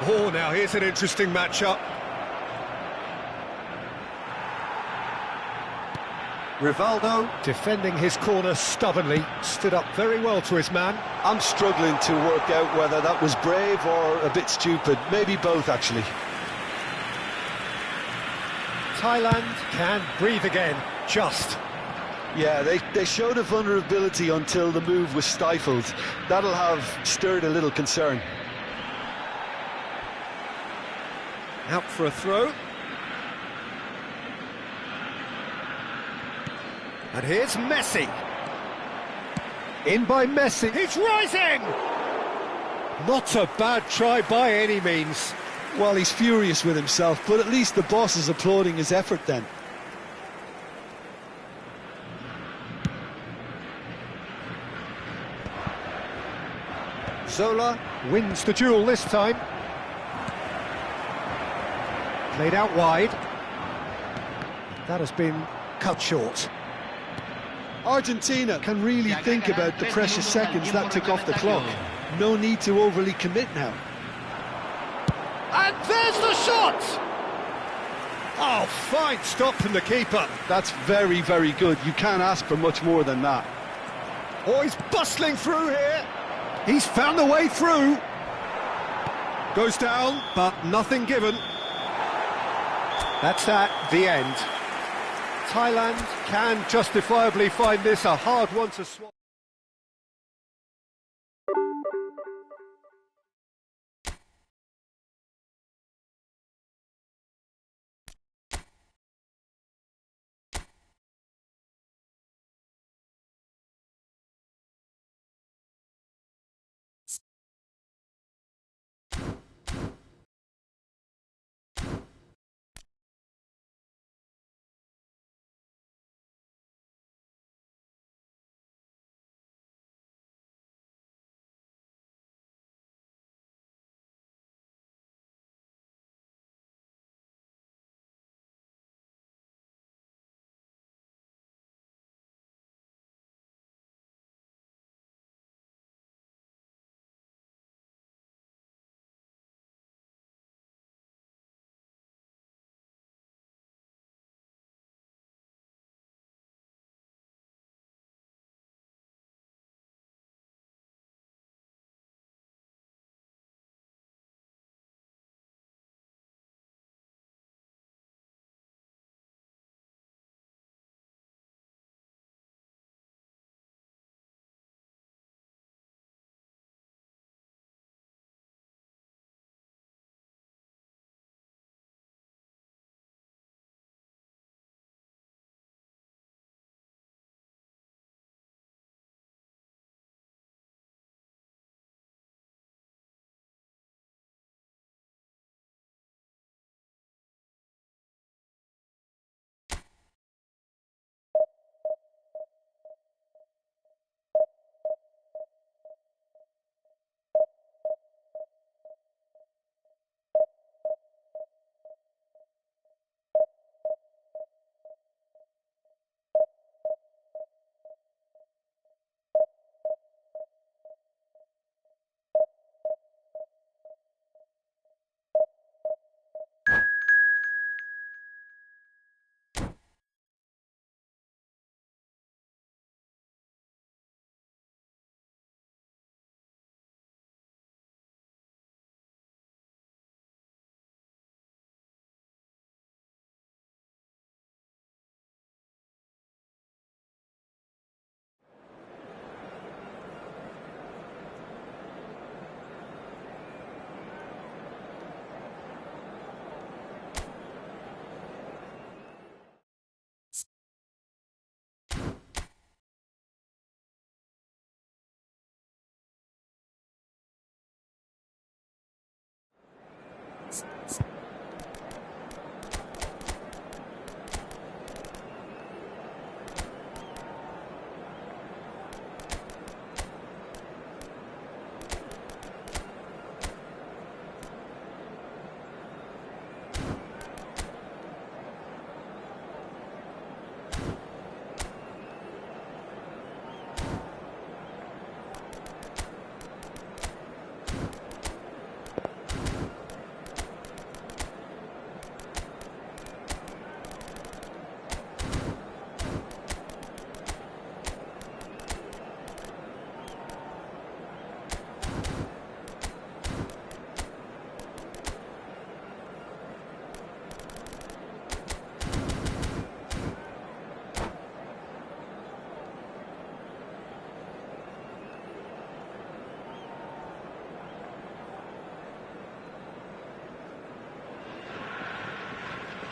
Oh, now here's an interesting matchup. Rivaldo, defending his corner stubbornly, stood up very well to his man. I'm struggling to work out whether that was brave or a bit stupid. Maybe both, actually. Thailand can breathe again, just. Yeah, they showed a vulnerability until the move was stifled. That'll have stirred a little concern. Out for a throw. And here's Messi. In by Messi. He's rising! Not a bad try by any means. Well, he's furious with himself, but at least the boss is applauding his effort then. Zola wins the duel this time. Played out wide. That has been cut short. Argentina can really think about the precious seconds that took off the clock. No need to overly commit now. And there's the shot! Oh, fine stop from the keeper. That's very, very good. You can't ask for much more than that. Oh, he's bustling through here. He's found the way through. Goes down, but nothing given. That's that, the end. Thailand can justifiably find this a hard one to swallow.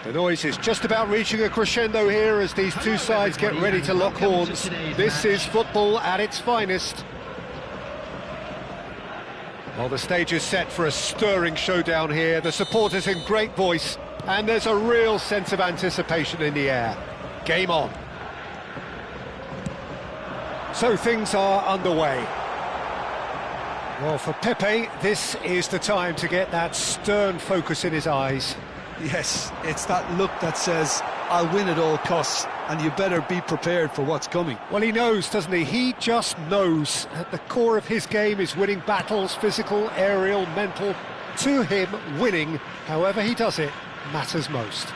The noise is just about reaching a crescendo here as these two sides get ready to lock horns. This is football at its finest. Well, the stage is set for a stirring showdown here. The supporters in great voice, and there's a real sense of anticipation in the air. Game on. So things are underway. Well, for Pepe, this is the time to get that stern focus in his eyes. Yes, it's that look that says, I'll win at all costs, and you better be prepared for what's coming. Well, he knows, doesn't he? He just knows. At the core of his game is winning battles, physical, aerial, mental. To him, winning, however he does it, matters most.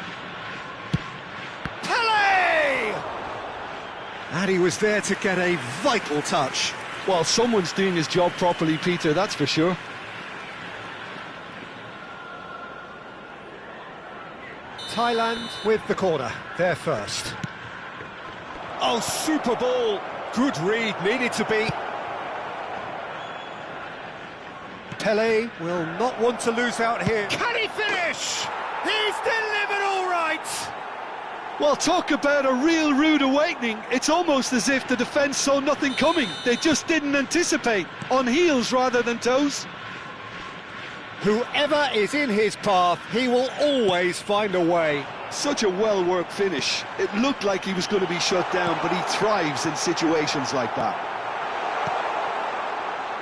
Pele! And he was there to get a vital touch. Well, someone's doing his job properly, Peter, that's for sure. Thailand with the corner, they're first. Oh, super ball. Good read, needed to be. Pele will not want to lose out here. Can he finish? He's delivered all right. Well, talk about a real rude awakening. It's almost as if the defence saw nothing coming. They just didn't anticipate, on heels rather than toes. Whoever is in his path, he will always find a way. Such a well-worked finish. It looked like he was going to be shut down, but he thrives in situations like that.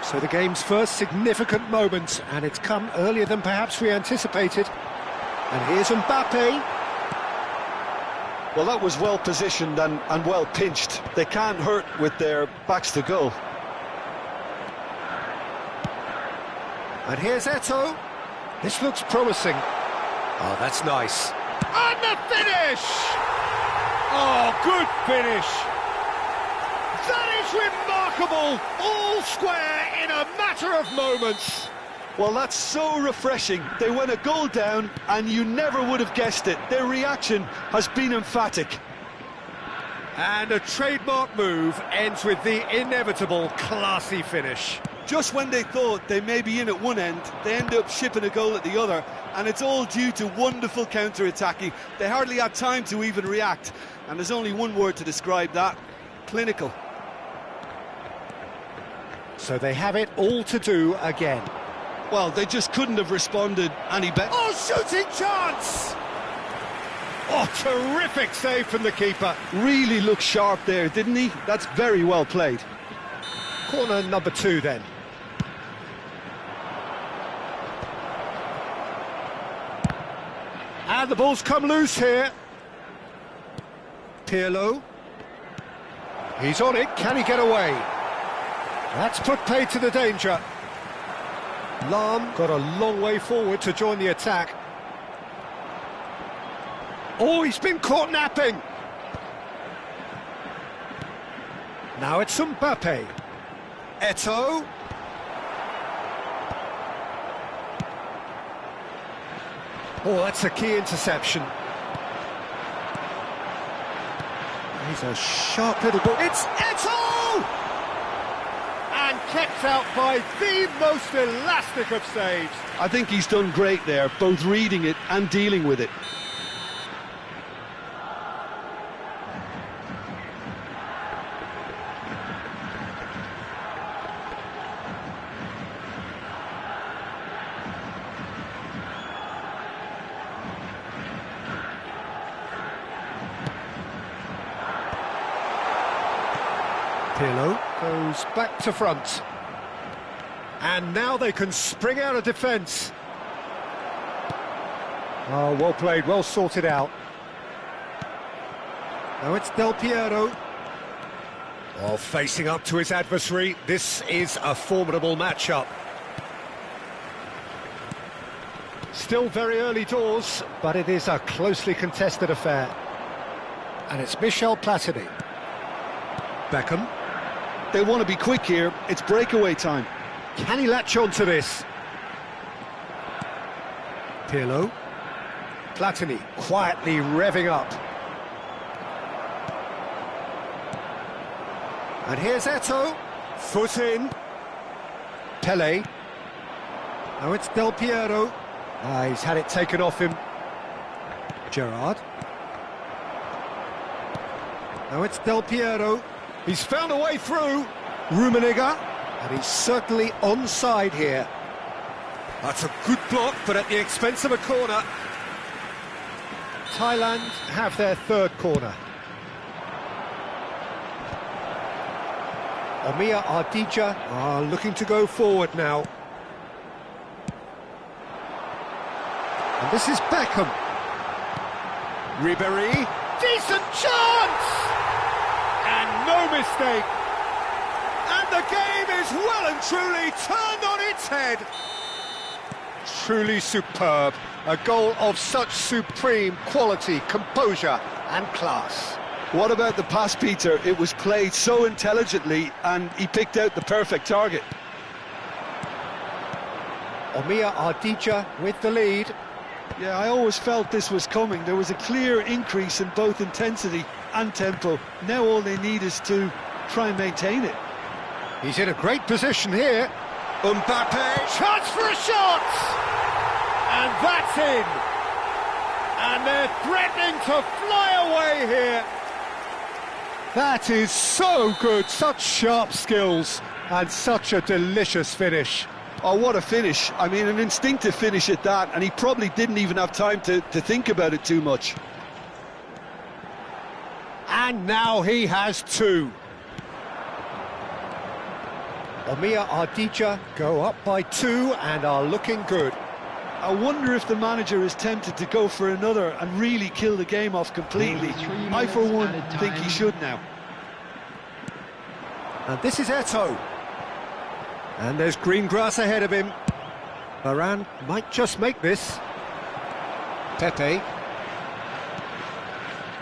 So the game's first significant moment, and it's come earlier than perhaps we anticipated. And here's Mbappe. Well, that was well positioned and well pinched. They can't hurt with their backs to goal. And here's Eto'o. This looks promising. Oh, that's nice. And the finish! Oh, good finish. That is remarkable. All square in a matter of moments. Well, that's so refreshing. They went a goal down, and you never would have guessed it. Their reaction has been emphatic. And a trademark move ends with the inevitable classy finish. Just when they thought they may be in at one end, they end up shipping a goal at the other, and it's all due to wonderful counter-attacking. They hardly had time to even react, and there's only one word to describe that: clinical. So they have it all to do again. Well, they just couldn't have responded any better. Oh, shooting chance! Oh, terrific save from the keeper. Really looked sharp there, didn't he? That's very well played. Corner number 2 then. And the ball's come loose here. Pirlo. He's on it, can he get away? That's put paid to the danger. Lam got a long way forward to join the attack. Oh, he's been caught napping. Now it's Mbappe. Eto'o. Oh, that's a key interception. He's a sharp little ball. It's Eto'o! And kept out by the most elastic of saves. I think he's done great there, both reading it and dealing with it. Pirlo goes back to front. And now they can spring out of defence. Oh, well played, well sorted out. Now it's Del Piero. Oh, facing up to his adversary. This is a formidable matchup. Still very early doors, but it is a closely contested affair. And it's Michel Platini. Beckham. They want to be quick here. It's breakaway time. Can he latch on to this? Pirlo. Platini quietly revving up. And here's Eto'o. Foot in. Pele. Now it's Del Piero. He's had it taken off him. Gerrard. Now it's Del Piero. He's found a way through. Rummenigge. And he's certainly onside here. That's a good block, but at the expense of a corner. Thailand have their third corner. Omia Ardija are looking to go forward now. And this is Beckham. Ribéry. Decent chance! And no mistake. And the game is well and truly turned on its head. Truly superb. A goal of such supreme quality, composure and class. What about the pass, Peter? It was played so intelligently and he picked out the perfect target. Omia Ardija with the lead. Yeah, I always felt this was coming. There was a clear increase in both intensity and tempo. Now all they need is to try and maintain it. He's in a great position here. Mbappe, chance for a shot! And that's in! And they're threatening to fly away here. That is so good, such sharp skills, and such a delicious finish. Oh, what a finish. I mean, an instinctive finish at that, and he probably didn't even have time to think about it too much. And now he has two. Omia Ardija go up by 2 and are looking good. I wonder if the manager is tempted to go for another and really kill the game off completely. I, for one, think he should now. And this is Eto'o. And there's green grass ahead of him. Varane might just make this. Pepe.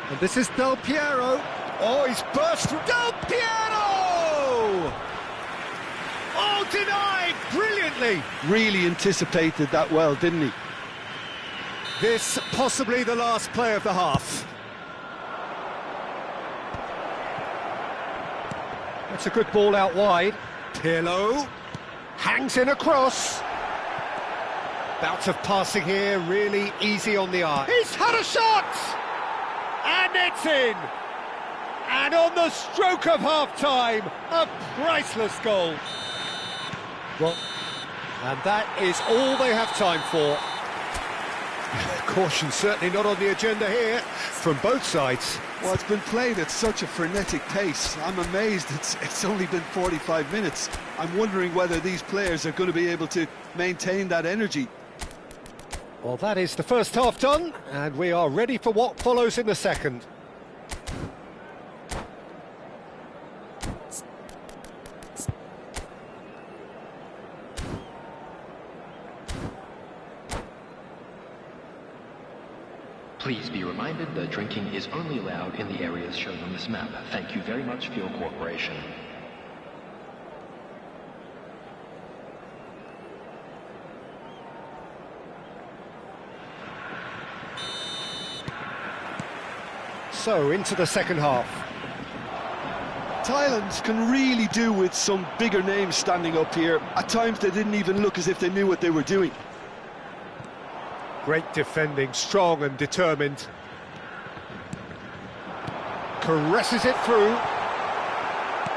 And this is Del Piero. Oh, he's burst through. Del Piero! Oh, denied brilliantly. Really anticipated that well, didn't he? This possibly the last play of the half. That's a good ball out wide. Pirlo hangs in across. Bout of passing here, really easy on the eye. He's had a shot! And it's in! And on the stroke of half-time, a priceless goal. Well, and that is all they have time for. Caution certainly not on the agenda here, from both sides. Well, it's been played at such a frenetic pace. I'm amazed it's only been 45 minutes. I'm wondering whether these players are going to be able to maintain that energy. Well, that is the first half done, and we are ready for what follows in the second. Please be reminded that drinking is only allowed in the areas shown on this map. Thank you very much for your cooperation. So, into the second half. Thailand can really do with some bigger names standing up here. At times they didn't even look as if they knew what they were doing. Great defending, strong and determined. Caresses it through.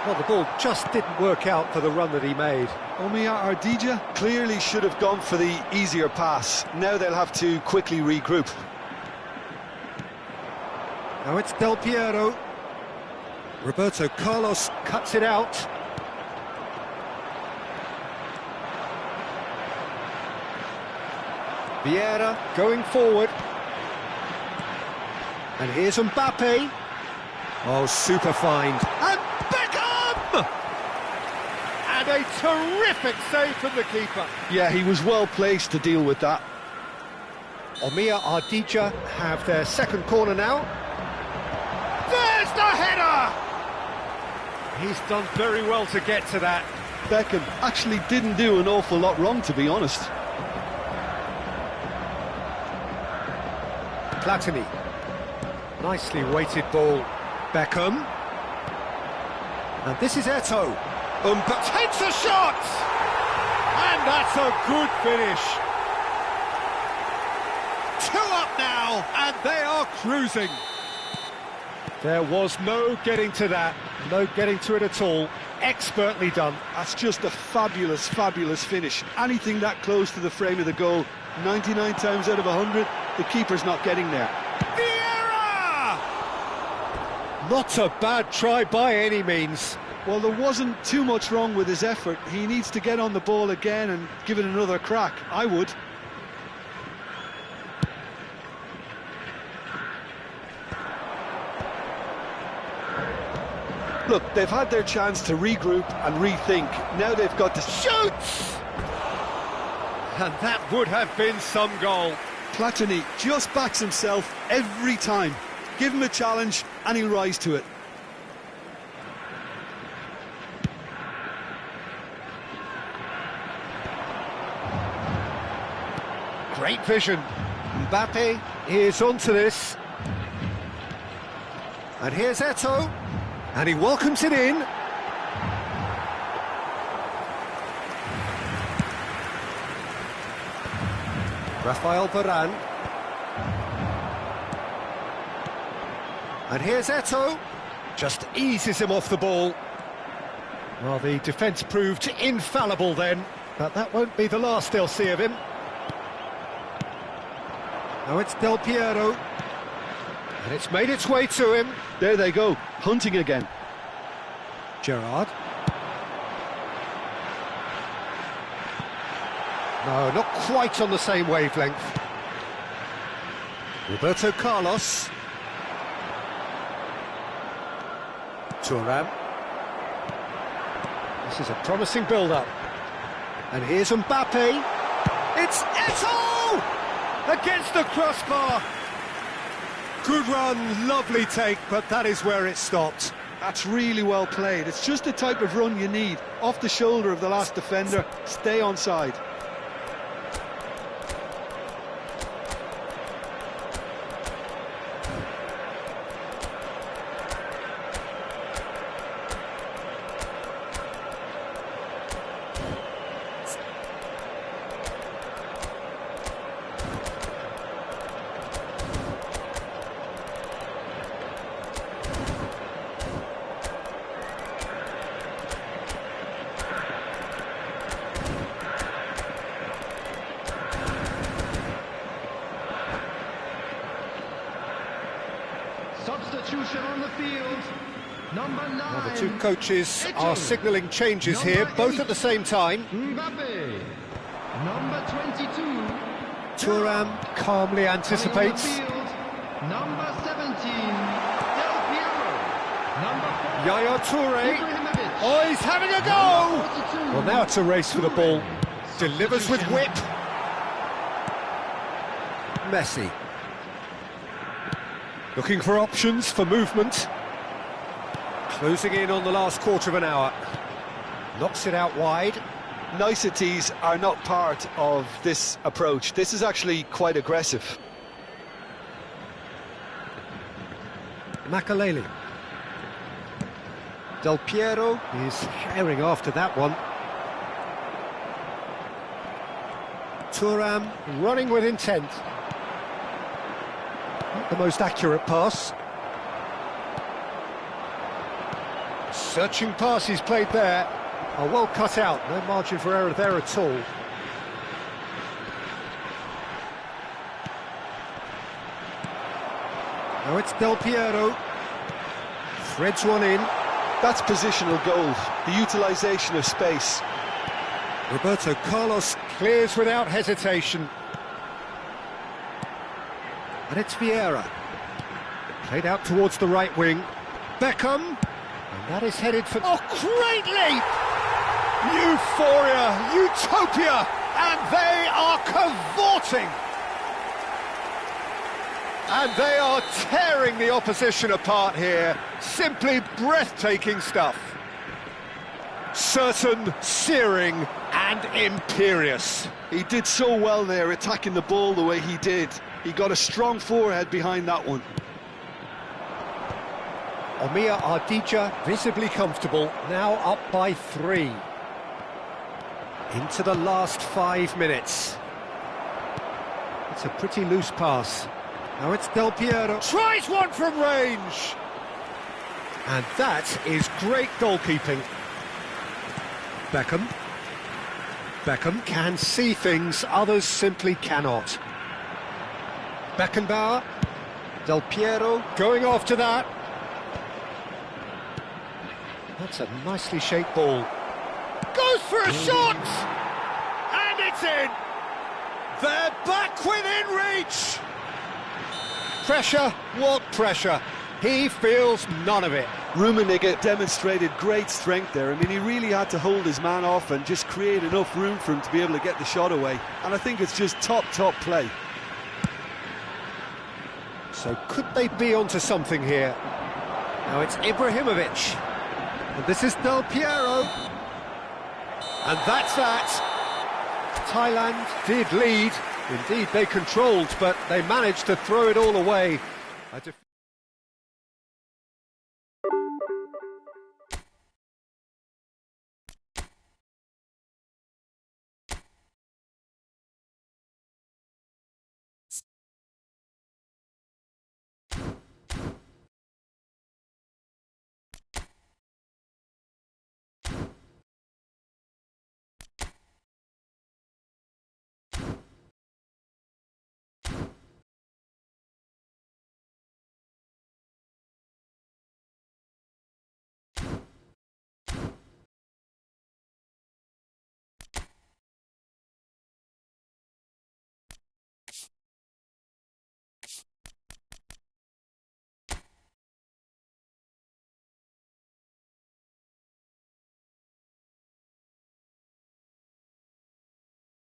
Well, the ball just didn't work out for the run that he made. Omia Ardija clearly should have gone for the easier pass. Now they'll have to quickly regroup. Now it's Del Piero. Roberto Carlos cuts it out. Vieira going forward. And here's Mbappe. Oh, super find. And Beckham! And a terrific save from the keeper. Yeah, he was well placed to deal with that. Omia Ardija have their second corner now. There's the header! He's done very well to get to that. Beckham actually didn't do an awful lot wrong, to be honest. Platini. Nicely weighted ball. Beckham. And this is Eto'o. But takes a shot! And that's a good finish. 2 up now, and they are cruising. There was no getting to that, no getting to it at all. Expertly done. That's just a fabulous, fabulous finish. Anything that close to the frame of the goal, 99 times out of 100, the keeper's not getting there. Vieira! Not a bad try by any means. Well, there wasn't too much wrong with his effort. He needs to get on the ball again and give it another crack. I would. Look, they've had their chance to regroup and rethink. Now they've got to shoot! And that would have been some goal. Platini just backs himself every time. Give him a challenge and he'll rise to it. Great vision. Mbappe is onto this. And here's Eto'o. And he welcomes it in. Rafael Varane. And here's Eto'o. Just eases him off the ball. Well, the defence proved infallible then, but that won't be the last they'll see of him. Now it's Del Piero. And it's made its way to him. There they go, hunting again. Gerrard. No, not quite on the same wavelength. Roberto Carlos. Thuram. This is a promising build-up. And here's Mbappe. It's Eto'o! Against the crossbar. Good run, lovely take, but that is where it stopped. That's really well played. It's just the type of run you need. Off the shoulder of the last defender, stay onside. Substitution on the field. Number 9. Well, the two coaches are signalling changes here, both at the same time. Mbappe. Number 22. Thuram calmly anticipates. Number 17. Del Piero. Number 4. Yaya Toure. Ibrahimovic. Oh, he's having a go! 42. Well, now it's a race for the ball. Delivers with whip. Messi. Looking for options for movement. Closing in on the last quarter of an hour. Knocks it out wide. Niceties are not part of this approach. This is actually quite aggressive. Makaleli. Del Piero is herring after that one. Thuram running with intent. Not the most accurate pass. Searching pass he's played there. Oh, well cut out, no margin for error there at all. Now it's Del Piero. Threads one in. That's positional goal, the utilisation of space. Roberto Carlos clears without hesitation. And it's Vieira. Played out towards the right wing. Beckham. And that is headed for... Oh, great leap! Euphoria, utopia, and they are cavorting. And they are tearing the opposition apart here. Simply breathtaking stuff. Certain, searing, and imperious. He did so well there, attacking the ball the way he did. He got a strong forehead behind that one. Omiya Ardija visibly comfortable, now up by 3. Into the last 5 minutes. It's a pretty loose pass. Now it's Del Piero. Tries one from range! And that is great goalkeeping. Beckham. Beckham can see things others simply cannot. Beckenbauer. Del Piero going after that. That's a nicely shaped ball. Goes for a shot! And it's in! They're back within reach! Pressure, what pressure? He feels none of it. Rummenigge demonstrated great strength there. I mean, he really had to hold his man off and just create enough room for him to be able to get the shot away. And I think it's just top play. So could they be onto something here? Now it's Ibrahimovic. And this is Del Piero. And that's that. Thailand did lead. Indeed, they controlled, but they managed to throw it all away.